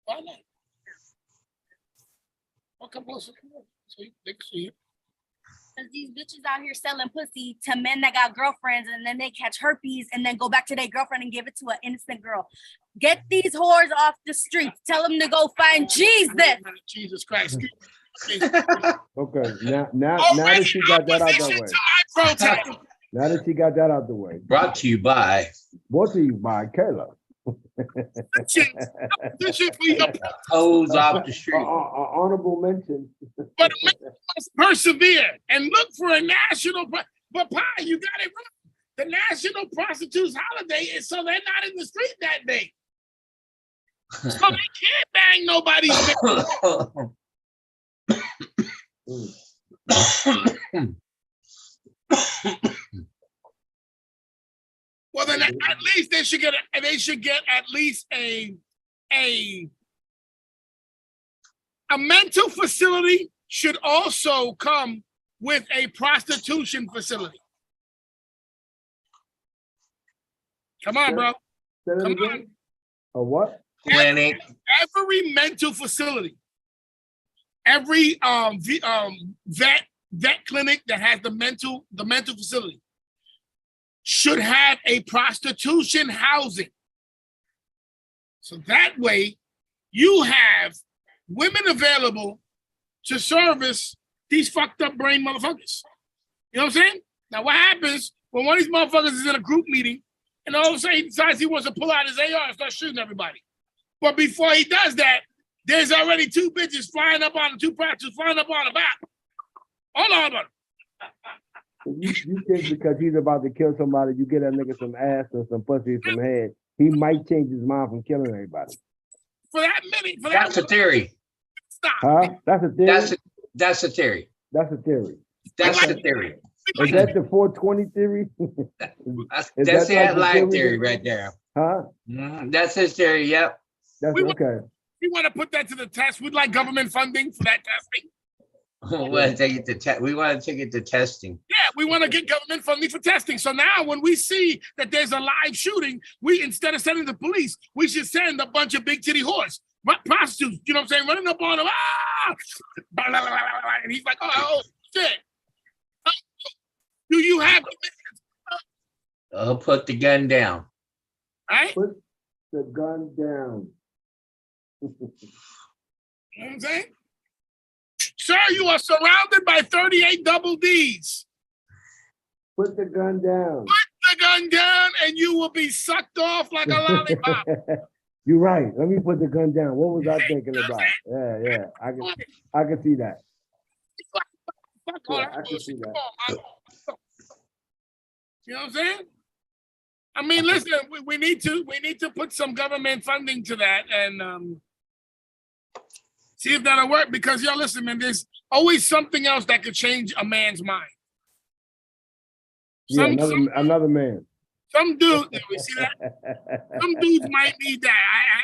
Why not? Well, come closer. So they can see you. Because these bitches out here selling pussy to men that got girlfriends, and then they catch herpes and then go back to their girlfriend and give it to an innocent girl. Get these whores off the streets. Tell them to go find Jesus. Jesus Christ. Okay, now that she got that out the way. Now that she got that out the way. Brought to you by. Brought to you by Kayla. Hose off the street. Honorable mention. But must persevere and look for a national. But Pa, you got it wrong. The National Prostitutes Holiday is so they're not in the street that day. So they can't bang nobody's. Well, then at least they should get at least a mental facility should also come with a prostitution facility. Come on, bro. Come on. A what? Clinic. Every mental facility, every vet clinic that has the mental facility should have a prostitution housing. So that way you have women available to service these fucked up brain motherfuckers. You know what I'm saying? Now what happens when one of these motherfuckers is in a group meeting and all of a sudden he decides he wants to pull out his AR and start shooting everybody? But before he does that, there's already two bitches flying up on two prostitutes flying up on the back. Hold on, brother. You think because he's about to kill somebody, you get that nigga some ass or some pussy or some head, he might change his mind from killing everybody. For that minute, That's a theory. Stop. Huh? That's a theory? That's a theory. That's a theory. That's the theory. Is that the 420 theory? That's that live theory right there. Huh? That's his theory, yep. That's okay. We want to put that to the test. We'd like government funding for that testing. We want to take it to testing. Yeah, we want to get government funding for testing. So now when we see that there's a live shooting, we instead of sending the police, we should send a bunch of big titty whores, prostitutes, you know what I'm saying, running up on him. Blah, blah, blah, blah, blah, and he's like, oh, shit. Do you have I'll put the gun down. right? Put the gun down. You know what I'm saying? Sir, you are surrounded by 38 double Ds. Put the gun down. Put the gun down and you will be sucked off like a lollipop. You're right. Let me put the gun down. What was I thinking about? Yeah. I can see that. Fuck all Yeah, that I can see bullshit. that. Come on, man. You know what I'm saying? I mean, listen, we need to put some government funding to that and see if that'll work. Because yo, listen, man, there's always something else that could change a man's mind. Yeah, another man. Some dude, we see that? Some dudes might need that.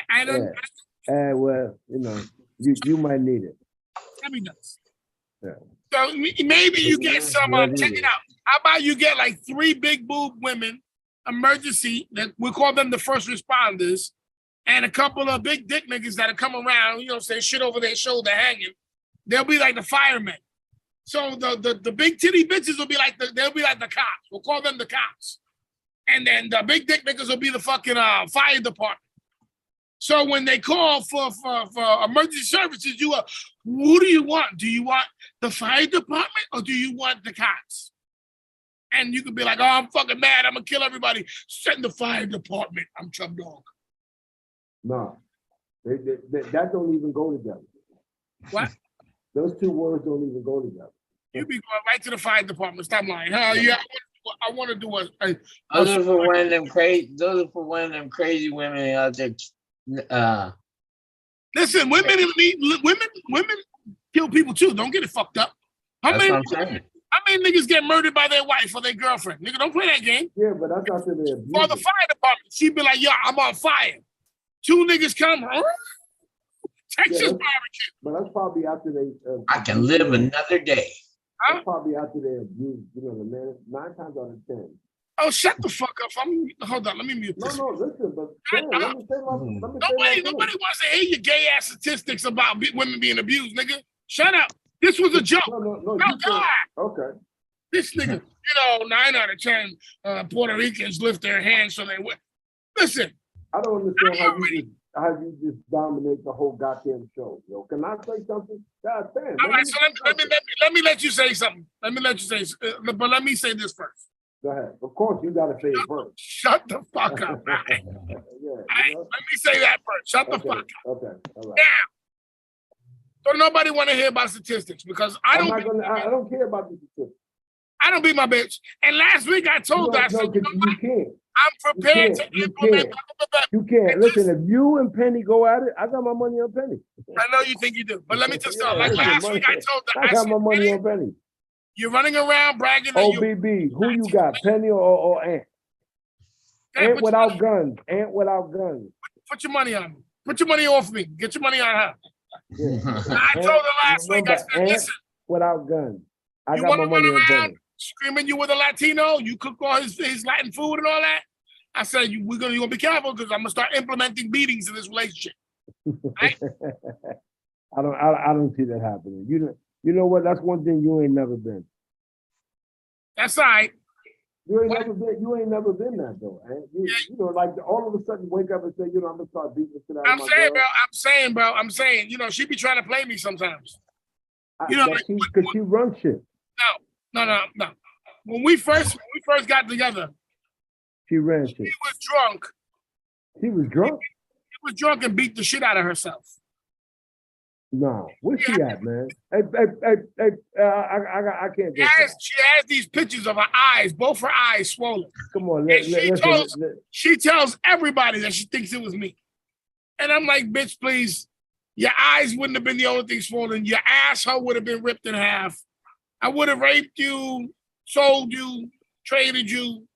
I don't. Yeah. Well, you might need it. Probably does. Yeah. So maybe you get some. Check it out. How about you get like 3 big boob women, emergency, that we call them the first responders, and a couple of big dick niggas that'll come around, say shit over their shoulder hanging. They'll be like the firemen. So the big titty bitches will be like they'll be like the cops. We'll call them the cops. And then the big dick niggas will be the fucking fire department. So when they call for emergency services, who do you want? Do you want the fire department or do you want the cops? And you could be like, oh, I'm fucking mad. I'm gonna kill everybody. Send the fire department. I'm Chub Dog. No, that don't even go together. What? Those 2 words don't even go together. You be going right to the fire department. Stop lying. Yeah, I want to do a Those are for one of them crazy women out there. Listen, women kill people too. Don't get it fucked up. How That's many what I'm saying. niggas get murdered by their wife or their girlfriend? Nigga, don't play that game. Yeah, but that's after they abuse Or the it. fire department, she'd be like, yo, I'm on fire. Two niggas come, Texas Yeah, barbecue. But that's probably after they. I can live another day. That's probably after they abuse, you know, the man. 9 times out of 10. Oh, shut the fuck up. Hold on, let me mute this. No, listen, but Sam, let me say my. Let me say Nobody my wants to hear your gay ass statistics about women being abused, nigga. Shut up. This was a joke. No, Oh, you God. okay. This nigga, 9 out of 10 Puerto Ricans lift their hands so they win. Listen. I don't understand how you just dominate the whole goddamn show, yo. Can I say something? God damn. All right, so let me let you say something. But let me say this first. Go ahead. Of course, you got to say it first. Shut the fuck up. Right? Yeah, Let me say that first. Shut the fuck up. Okay, all right. Now, don't nobody want to hear about statistics because I don't care about the statistics. I don't beat my bitch. And last week I told her, I said, you can't. I'm prepared to implement. You can't. Listen, if you and Penny go at it, I got my money on Penny. I know you think you do, but let me just tell you, like last week I told her, I got my money on Penny. You're running around bragging that OBB, who you got, Penny or Ant? Ant without guns. Ant without guns. Put your money on me. Put your money off me. Get your money on her. Yeah. I told her last week, I said, listen. Without guns. I you got my money on Penny. Screaming you with a Latino, you cook all his Latin food and all that. I said, you're gonna be careful because I'm gonna start implementing beatings in this relationship. Right? I don't see that happening. You know what? That's one thing you ain't never been. That's all right. You ain't never been that though. You know, like all of a sudden wake up and say, I'm gonna start beating the shit out of my girl. I'm saying, she be trying to play me sometimes. Because she runs shit. No. When we first got together, she ran shit. She was drunk. She was drunk? She was drunk and beat the shit out of herself. No, where's she at, man? I can't go. She has these pictures of her eyes, both her eyes swollen. Come on, she tells everybody that she thinks it was me. And I'm like, bitch, please. Your eyes wouldn't have been the only thing swollen. Your asshole would have been ripped in half. I would have raped you, sold you, traded you.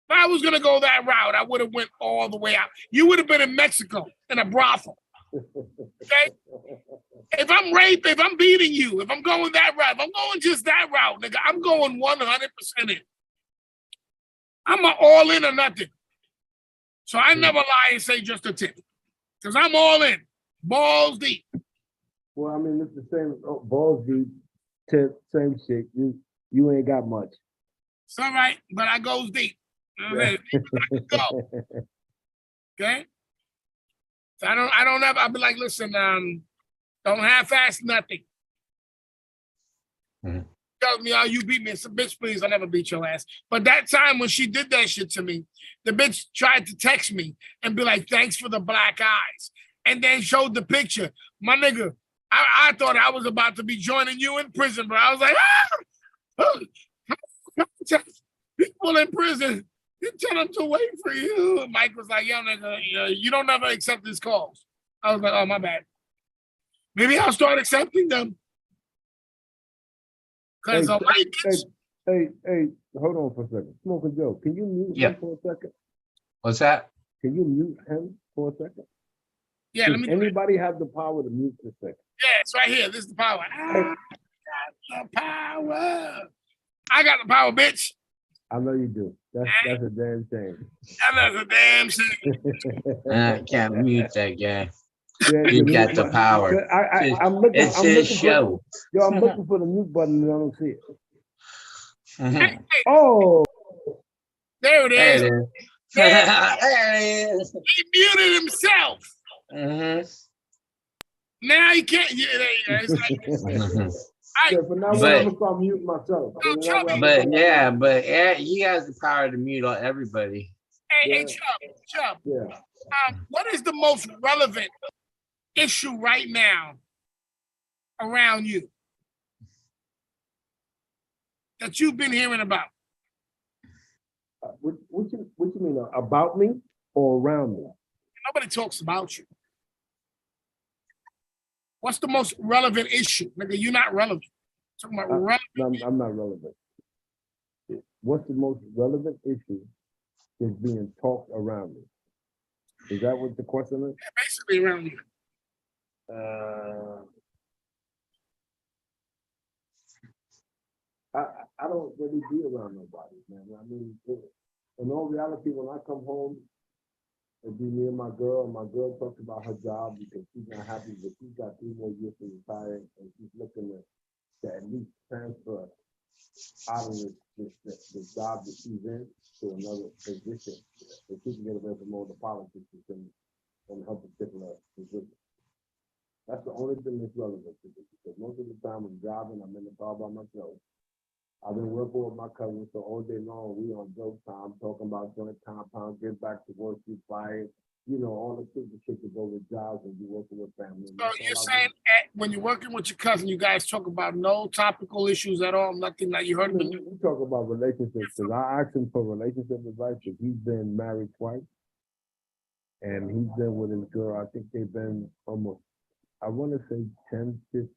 If I was gonna go that route, I would have went all the way out. You would have been in Mexico in a brothel. Okay? If I'm beating you, if I'm going that route, if I'm going just that route, nigga, I'm going 100% in. I'm an all in or nothing. So I never lie and say just a tip. Because I'm all in. Balls deep. Well, I mean, it's the same, balls deep, tip, same shit. You ain't got much. It's all right, but I goes deep. I can go. Okay? So I don't ever, I'll be like, listen, don't half-ass nothing. Mm-hmm. Tells me, oh, you beat me. It's a bitch, please, I never beat your ass. But that time when she did that shit to me, the bitch tried to text me and be like, thanks for the black eyes. And then showed the picture. My nigga, I thought I was about to be joining you in prison, bro. I was like, people in prison, you tell them to wait for you. And Mike was like, yo, nigga, you don't ever accept these calls. I was like, oh, my bad. Maybe I'll start accepting them. Because hey, hold on for a second. Smoking Joe, can you mute him for a second? What's that? Can you mute him for a second? Yeah, Does anybody have the power to mute this second? Yeah, it's right here. This is the power. I got the power. I got the power, bitch. I know you do. That's a damn shame. That's a damn shame. I can't mute that guy. Yeah, you got the power. I'm looking. It's his show. I'm looking for the mute button and I don't see it. Mm-hmm. Hey. Oh, there it is. There it is. He muted himself. Mm-hmm. Now he can't. Yeah, there you go. It's like, but now I'm gonna start muting myself. But he has the power to mute everybody. Hey, Chubb. Yeah. What is the most relevant issue right now around you that you've been hearing about? What you mean about me or around me? Nobody talks about you. What's the most relevant issue? Nigga, you're not relevant. Talking about relevant. No, I'm not relevant. What's the most relevant issue is being talked around me? Is that what the question is? Basically around you. I don't really be around nobody, man. I mean, in all reality, when I come home, it'd be me and my girl talks about her job because she's not happy, but she's got 3 more years to retire, and she's looking to at least transfer out of the job that she's in to another position, so she can get away from all the politics and her particular position. That's the only thing that's relevant to me, because most of the time I'm driving, I'm in the car by myself. I've been working with my cousins, so all day long we on joke time, talking about joint compound, get back to work, you fired, you know, all the stupid shit to go with jobs and be working with family. So you're saying when you're working with your cousin, you guys talk about no topical issues at all, nothing that you heard. We talk about relationships, because I asked him for relationship advice, because he's been married twice. And he's been with his girl, I think they've been almost, I want to say 10 to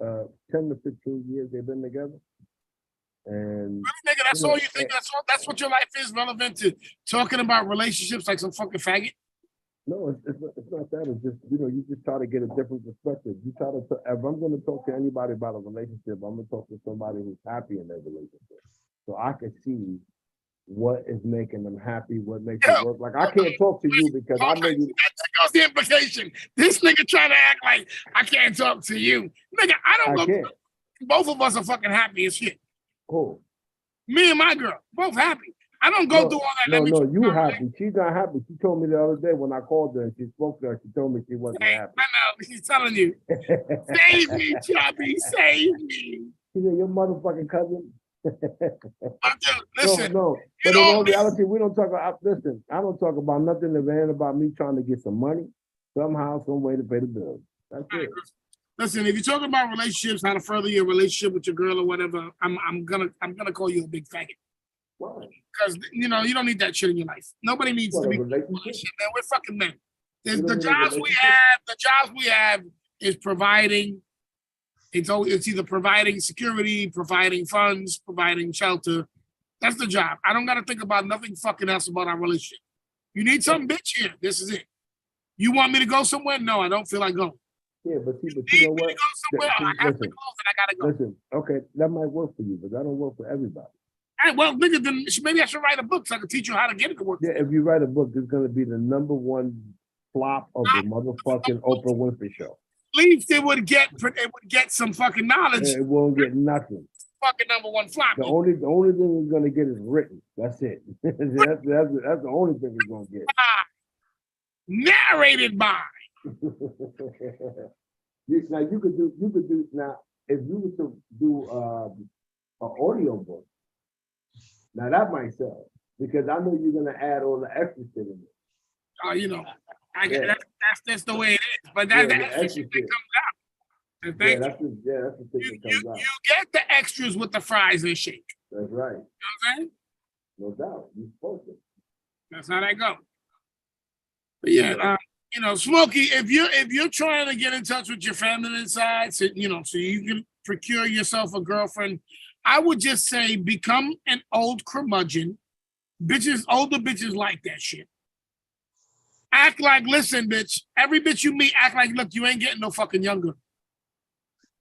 15 years they've been together. And really, nigga, that's all you think. That's what your life is relevant to talking about relationships like some fucking faggot. No, it's not that. It's just, you know, you just try to get a different perspective. You try to, if I'm going to talk to anybody about a relationship, I'm going to talk to somebody who's happy in their relationship, so I can see what is making them happy, what makes it work. Like, I can't talk to you because I know you. That goes the implication. This nigga trying to act like I can't talk to you, nigga. I can't. Both of us are fucking happy as shit. Cool. Me and my girl, both happy. I don't go through all that. No, you happy. She's not happy. She told me the other day when I called her and she spoke to her, she told me she wasn't happy. I know. She's telling you, save me, Chubby, save me. She said, your motherfucking cousin. Listen. No. But in all reality, we don't talk about, listen, I don't talk about nothing that ain't about me trying to get some money, somehow, some way to pay the bills. That's it. Listen, if you're talking about relationships, how to further your relationship with your girl or whatever, I'm gonna call you a big faggot. Why? Because you know you don't need that shit in your life. Nobody needs to be bullshit, man. We're fucking men. The jobs we have is providing. It's either providing security, providing funds, providing shelter. That's the job. I don't got to think about nothing fucking else about our relationship. You need something, bitch? Here, this is it. You want me to go somewhere? No, I don't feel like going. Yeah, but you know what? To go somewhere, I have to go, and I gotta go. Listen, okay, that might work for you, but that don't work for everybody. Right, well, nigga, then maybe I should write a book so I can teach you how to get it to work. Yeah, if you write a book, it's gonna be the #1 flop of the motherfucking Oprah Winfrey show. At least it would get some fucking knowledge. It won't get nothing. Fucking #1 flop. The only thing it's gonna get is written. That's it. that's the only thing it's gonna get. Narrated by. Now you could do now if you were to do an audio book. Now that might sell because I know you're gonna add all the extra shit in it. Oh, you know, that's the way it is. But that's the extra shit that comes out. That's the thing that comes out. You get the extras with the fries and shake. That's right. You know what I'm saying? No doubt. You're supposed to. That's how that goes. But yeah, you know, Smokey, if you're trying to get in touch with your feminine side, so you can procure yourself a girlfriend, I would just say become an old curmudgeon. Older bitches like that shit. Act like, listen, bitch, every bitch you meet, act like, look, you ain't getting no fucking younger.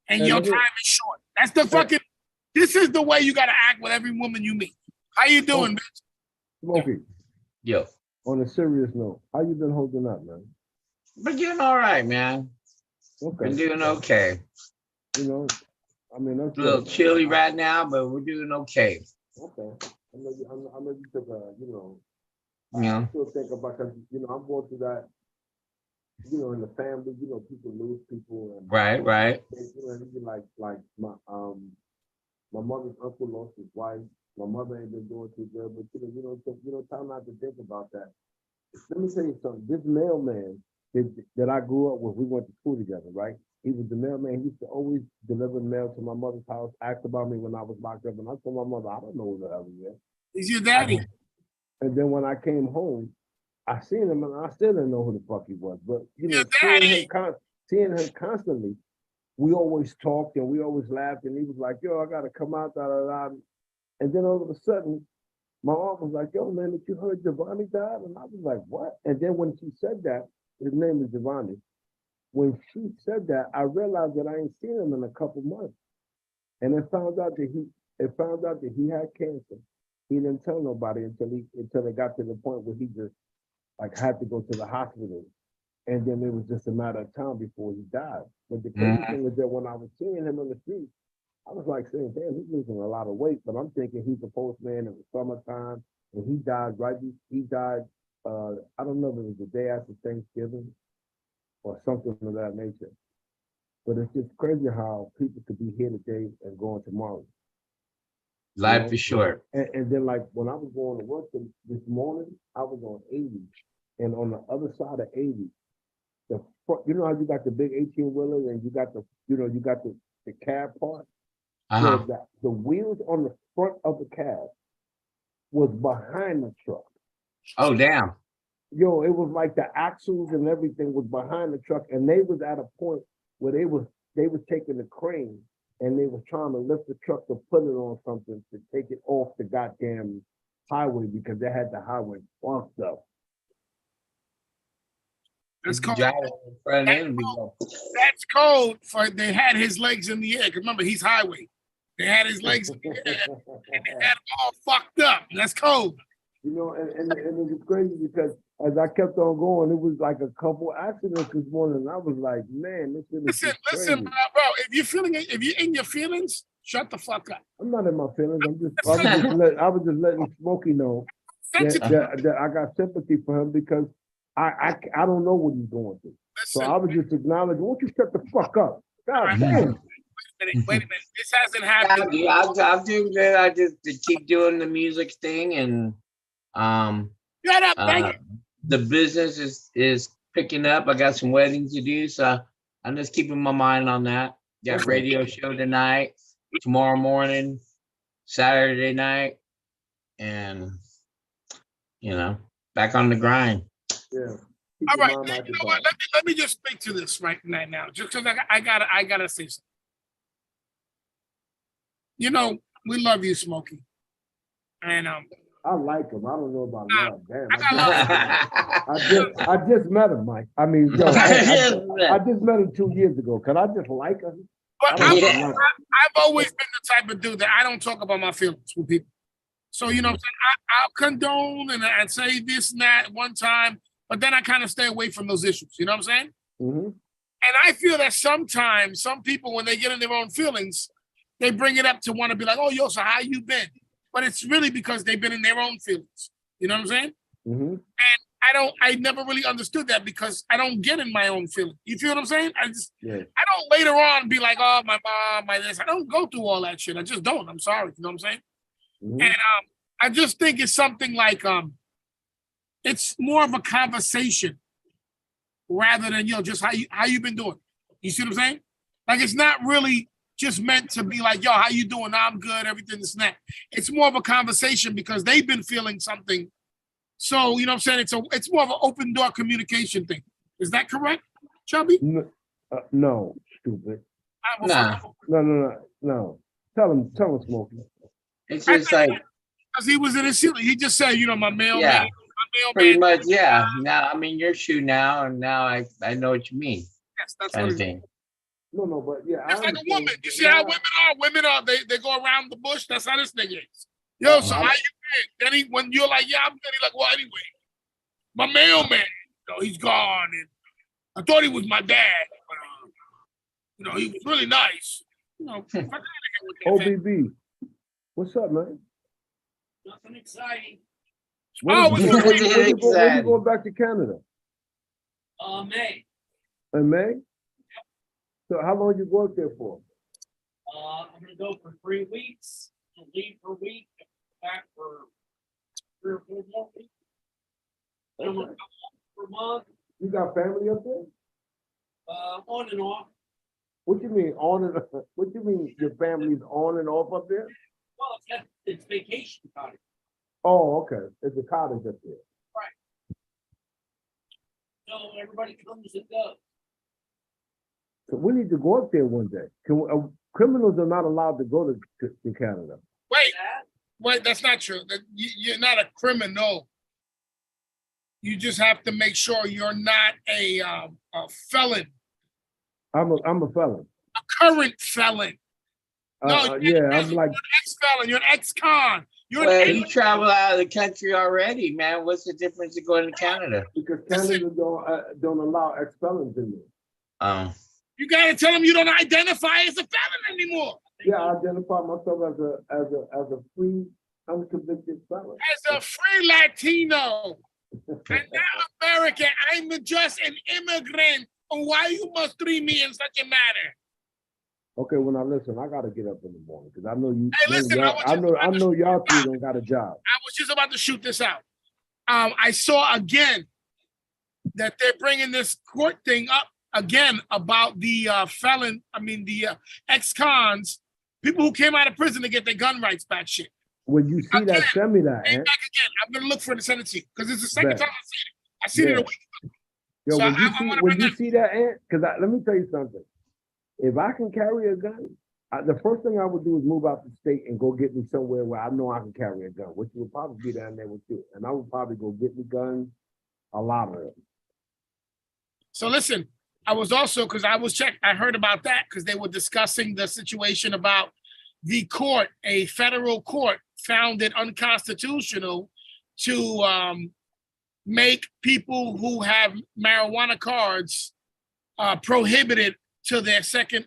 And your time is short. That's the fucking, this is the way you gotta act with every woman you meet. How you doing, bitch? Smokey. Yo. On a serious note, how you been holding up, man? Been doing all right, man. Okay. Been doing okay. You know, I mean, that's a little chilly right now, but we're doing okay. Okay. I know you took a, Yeah. I still think about, because, I'm going through that, in the family, people lose people. And, right. Like my mother's uncle lost his wife. My mother ain't been doing too good, but, time not to think about that. Let me tell you something. This mailman that I grew up with, we went to school together, right? He was the mailman. He used to always deliver mail to my mother's house, ask about me when I was locked up. And I told my mother, I don't know who the hell he is. He's your daddy. And then when I came home, I seen him and I still didn't know who the fuck he was. But, your daddy. seeing him constantly, we always talked and we always laughed, and he was like, yo, I gotta come out, da da da. And then all of a sudden, my aunt was like, yo, man, did you heard Giovanni died? And I was like, what? And then when she said that, his name is Giovanni. When she said that, I realized that I ain't seen him in a couple months. And it found out that he had cancer. He didn't tell nobody until it got to the point where he just like had to go to the hospital. And then it was just a matter of time before he died. But the crazy thing is that when I was seeing him on the street, I was like saying, damn, he's losing a lot of weight. But I'm thinking he's a postman in the summertime, and he died he died, I don't know if it was the day after Thanksgiving or something of that nature. But it's just crazy how people could be here today and gone tomorrow. Life is short. And then like when I was going to work this morning, I was on 80. And on the other side of 80, the front, you know how you got the big 18-wheeler and you got the cab part? So that the wheels on the front of the cab was behind the truck. Oh, damn. Yo, it was like the axles and everything was behind the truck, and they was at a point where they was taking the crane and they was trying to lift the truck to put it on something to take it off the goddamn highway because they had the highway fucked up. That's code. That's code for they had his legs in the air. Remember, he's highway. They had his legs in the air, and they had them all fucked up. That's code. You know, and it was crazy because as I kept on going, it was like a couple accidents this morning. And I was like, man, this is listen, bro. If you're in your feelings, shut the fuck up. I'm not in my feelings. I was just letting Smokey know that I got sympathy for him because I don't know what he's going through. So I was just acknowledging, won't you shut the fuck up? God damn. Wait a minute. This hasn't happened. Yeah, I'll do that. I just keep doing the music thing, and the business is picking up. I got some weddings to do, so I'm just keeping my mind on that. Got radio show tonight, tomorrow morning, Saturday night, and back on the grind. Yeah. All right, you know what? Let me just speak to this right now, just because I gotta say something. You know, we love you, Smokey, and I like him. I don't know about love. Damn. I just met him, Mike. I mean, yo, I just met him 2 years ago. Can I just like him? But I've always been the type of dude that I don't talk about my feelings with people. So, you know what I'm saying? I'll condone and say this and that one time, but then I kind of stay away from those issues. You know what I'm saying? Mm-hmm. And I feel that sometimes some people, when they get in their own feelings, they bring it up to want to be like, oh, yo, so how you been? But it's really because they've been in their own feelings. You know what I'm saying? Mm-hmm. And I never really understood that because I don't get in my own feelings. You feel what I'm saying? I don't later on be like, oh, my mom, my this. I don't go through all that shit. I just don't. I'm sorry. You know what I'm saying? Mm-hmm. And I just think it's something like, it's more of a conversation rather than, just how you been doing? You see what I'm saying? Like, it's not really just meant to be like, yo, how you doing? I'm good, everything, this and that. It's more of a conversation because they've been feeling something. So, you know what I'm saying? It's more of an open door communication thing. Is that correct, Chubby? No, stupid. No. Tell him, Smokey. It's just like, because he was in his ceiling. He just said, my mailman. Yeah, pretty much, yeah. Now I'm in your shoe now, and now I know what you mean. Yes, that's kind what of thing. No, but yeah. It's like a woman. You see how women are? Women are, they go around the bush. That's how this nigga is. Yo, so how you been? Then when you're like, yeah, I'm good, he's like, well, anyway, my mailman, he's gone. And I thought he was my dad. But, he was really nice. OBB, what's up, man? Nothing exciting. When you going back to Canada? May. In May? So how long you work there for? I'm gonna go for 3 weeks, leave for a week, back for 3 or 4 more weeks. Then I'm gonna go for a month. You got family up there? On and off. What you mean on and off? What you mean your family's on and off up there? Well, it's vacation cottage. Oh, okay. It's a cottage up there. Right. So everybody comes and goes. So we need to go up there one day. Criminals are not allowed to go to Canada. Wait, that's not true. You're not a criminal. You just have to make sure you're not a felon. I'm a felon. A current felon. No, yeah, I'm like you're an ex-felon. You're an ex-con. Well, you travel out of the country already, man. What's the difference of going to Canada? Because Canada don't allow ex-felons in there. You gotta tell them you don't identify as a felon anymore. Yeah, I identify myself as a free, unconvicted felon. As a free Latino. I'm not American. I'm just an immigrant. Why you must treat me in such a manner? Okay, well now listen, I gotta get up in the morning because I know you. Hey, listen, I know y'all three don't got a job. I was just about to shoot this out. I saw again that they're bringing this court thing up again about the ex-cons, people who came out of prison to get their gun rights back. Shit. When you see that, send me that. Back again. I'm gonna look for it and send it to you because it's the second time I seen it. I seen it a week ago. Yo, So when you see that, Ant, because let me tell you something. If I can carry a gun, the first thing I would do is move out the state and go get me somewhere where I know I can carry a gun, which would probably be down there with you. And I would probably go get me guns, a lot of them. So listen, I was also, because I heard about that because they were discussing the situation about the court, a federal court found it unconstitutional to make people who have marijuana cards prohibited to their Second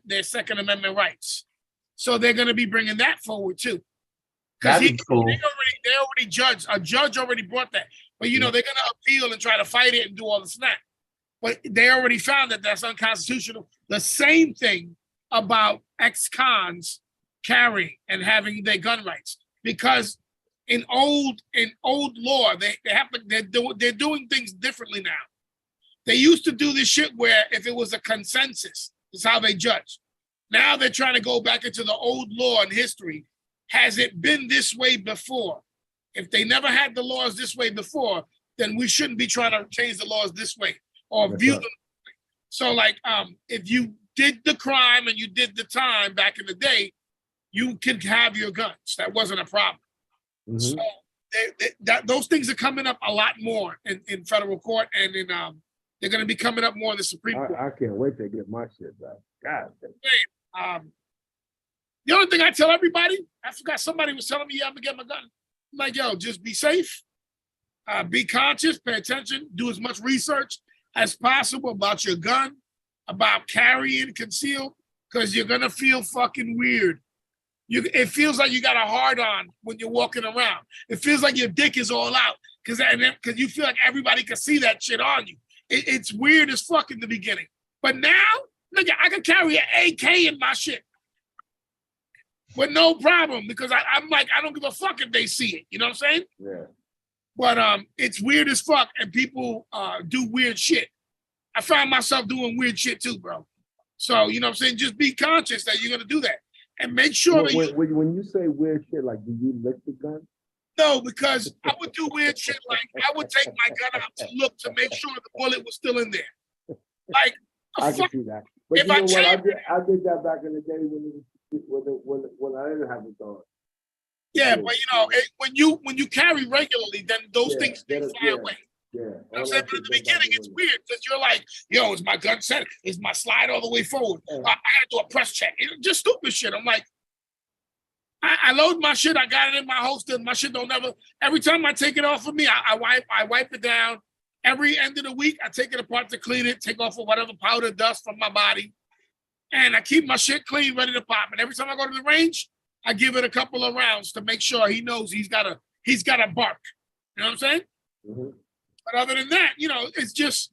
Amendment rights. So they're going to be bringing that forward too. That'd be cool. They already judged. A judge already brought that, but they're going to appeal and try to fight it and do all the snap. But they already found that that's unconstitutional. The same thing about ex-cons carrying and having their gun rights, because in old law they're doing things differently now. They used to do this shit where if it was a consensus, is how they judge. Now they're trying to go back into the old law and history. Has it been this way before? If they never had the laws this way before, then we shouldn't be trying to change the laws this way or view them. So like, if you did the crime and you did the time back in the day, you could have your guns. That wasn't a problem. Mm-hmm. So those things are coming up a lot more in federal court, and in they're going to be coming up more in the Supreme Court. I can't wait to get my shit back. God. The only thing I tell everybody, I forgot somebody was telling me, I'm going to get my gun. I'm like, yo, just be safe, be conscious, pay attention, do as much research as possible about your gun, about carrying concealed, because you're going to feel fucking weird. It feels like you got a hard on when you're walking around. It feels like your dick is all out because you feel like everybody can see that shit on you. It's weird as fuck in the beginning. But now, nigga, I can carry an AK in my shit with no problem because I'm like, I don't give a fuck if they see it. You know what I'm saying? Yeah. But it's weird as fuck, and people do weird shit. I found myself doing weird shit too, bro. So, you know what I'm saying? Just be conscious that you're going to do that. And make sure when you say weird shit, like, do you lick the gun? No, because I would do weird shit. Like, I would take my gun out to look to make sure the bullet was still in there. Like, I can see that. But you know what? I did that back in the day when I didn't have a gun. Yeah, but when you carry regularly, then those things fly away. Yeah. You know what I'm saying? But in the beginning, it's weird because you're like, yo, is my gun set? Is my slide all the way forward? I gotta do a press check. Just stupid shit. I'm like, I load my shit. I got it in my holster. My shit don't never. Every time I take it off of me, I wipe it down. Every end of the week, I take it apart to clean it, take off of whatever powder dust from my body, and I keep my shit clean, ready to pop. And every time I go to the range, I give it a couple of rounds to make sure he knows he's got a bark. You know what I'm saying? Mm-hmm. But other than that, it's just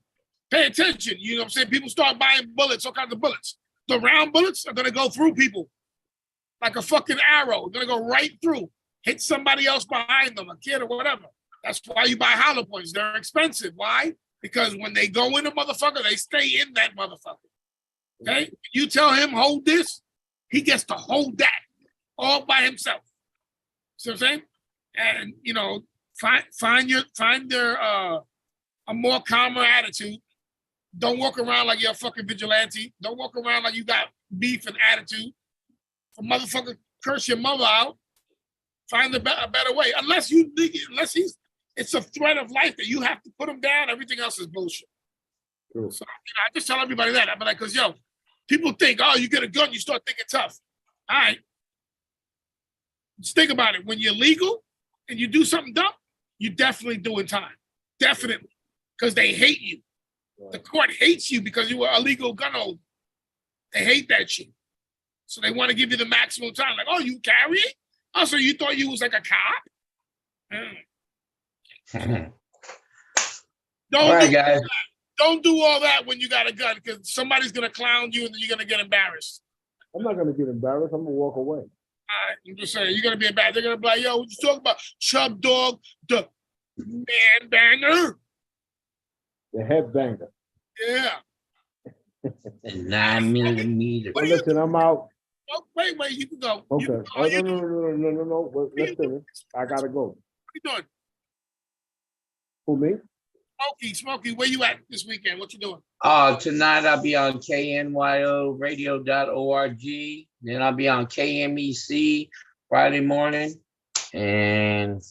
pay attention. You know what I'm saying? People start buying bullets, all kinds of bullets. The round bullets are going to go through people like a fucking arrow. They're going to go right through, hit somebody else behind them, a kid or whatever. That's why you buy hollow points. They're expensive. Why? Because when they go in a motherfucker, they stay in that motherfucker. Okay? You tell him, hold this, he gets to hold that all by himself. See what I'm saying? And, find their a more calmer attitude Don't walk around like you're a fucking vigilante. Don't walk around like you got beef and attitude. If a motherfucker curse your mother out, find a better way. Unless it's a threat of life that you have to put him down. Everything else is bullshit. True. So I just tell everybody that. I'm like, because people think, oh, you get a gun, you start thinking tough. All right. Just think about it. When you're legal and you do something dumb, you're definitely doing time. Definitely. Because they hate you. The court hates you because you were a legal gun holder. They hate that shit. So they want to give you the maximum time. Like, oh, you carry it? Oh, so you thought you was like a cop? All right, guys. Don't do all that when you got a gun because somebody's going to clown you and then you're going to get embarrassed. I'm not gonna get embarrassed. I'm gonna walk away. All right, I'm just saying, you're going to be embarrassed. They're going to be like, yo, what you talking about? Chub Dog, the man banger. The head banger. Yeah. 9 millimeter. Well, listen, I'm out. Oh, wait, you can go. Okay. You can go. Oh, no. Well, let's finish. I gotta go. What you doing? Who, me? Smokey, where you at this weekend? What you doing? Tonight I'll be on knyoradio.org. Then I'll be on KMEC Friday morning. And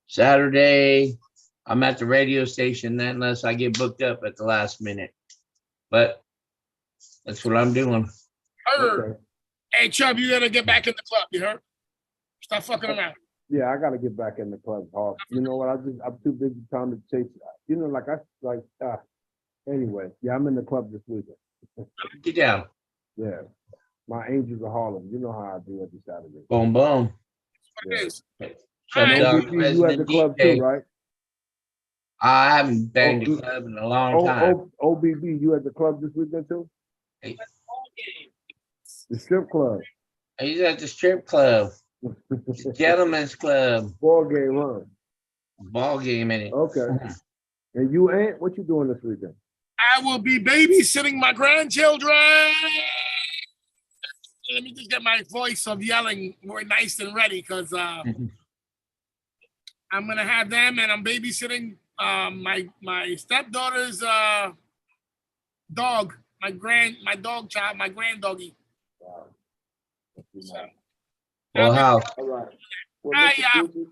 Saturday, I'm at the radio station unless I get booked up at the last minute. But that's what I'm doing. Heard. Okay. Hey, Chubb, you gotta get back in the club, you heard? Stop fucking around. Yeah, I gotta get back in the club hard. You know what? I'm too busy trying to chase. You know, anyway. Yeah, I'm in the club this weekend. Get down. Yeah, my Angels of Harlem. You know how I do every Saturday. Boom, boom. That's what it is. Chub Hey, Dog, OBB, you at the President club DJ. too, right? I haven't banged the club in a long time. OBB, you at the club this weekend too? Hey, The strip club. he's at the strip club, the gentleman's club, Ball game, huh? ball game in it. Okay. And you ain't? What you doing this weekend? I will be babysitting my grandchildren. Let me just get my voice of yelling more nice and ready because I'm gonna have them and I'm babysitting my stepdaughter's dog, my granddoggy. Wow. So, Well, how? All right. Well, Hi, listen, Susie,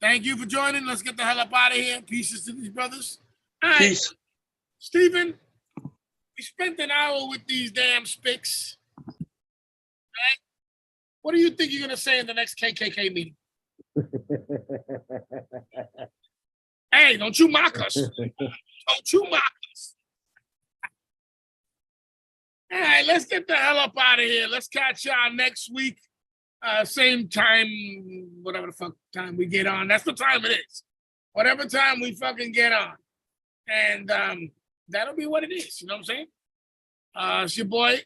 thank you for joining. Let's get the hell up out of here. Pieces to these brothers. All right, Peace. Stephen, we spent an hour with these damn spics. Right? What do you think you're gonna say in the next KKK meeting? Hey, don't you mock us. Don't you mock us. All right, let's get the hell up out of here. Let's catch y'all next week. Same time, whatever the fuck time we get on. That's the time it is. Whatever time we fucking get on. And that'll be what it is. You know what I'm saying? It's your boy.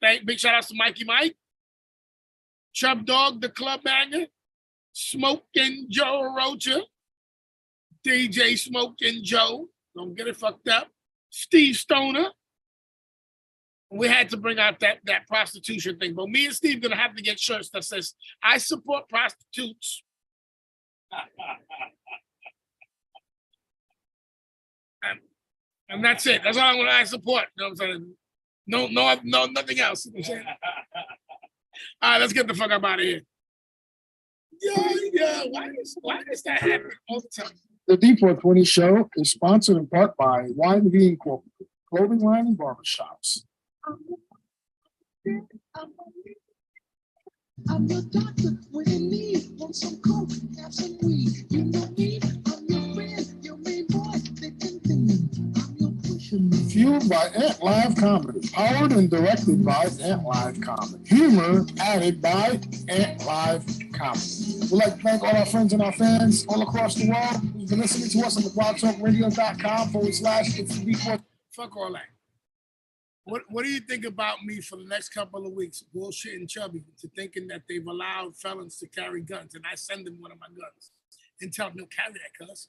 Big shout outs to Mikey Mike. Chub Dog, the club banger. Smoking Joe Rocha. DJ Smoking Joe. Don't get it fucked up. Steve Stoner. We had to bring out that prostitution thing, but me and Steve gonna have to get shirts that says I support prostitutes. And that's it. That's all I support. You know what I'm saying? No, nothing else. You know what I'm saying? All right, let's get the fuck up out of here. Yeah. Why does that happen all the time? The D420 Show is sponsored in part by YV Incorporated, clothing line and barbershops. I'm your doctor when you need. Want some coke, have some weed. You know me, I'm your friend, your main boy. They think I'm your pusher. Fueled by Ant Live Comedy, powered and directed by Ant Live Comedy. Humor added by Ant Live Comedy. We'd like to thank all our friends and our fans all across the world who've been listening to us on the blogtalkradio.com/it's the Fuck all that. What do you think about me for the next couple of weeks? Bullshitting Chubby to thinking that they've allowed felons to carry guns and I send them one of my guns and tell them, no, carry that, cuz.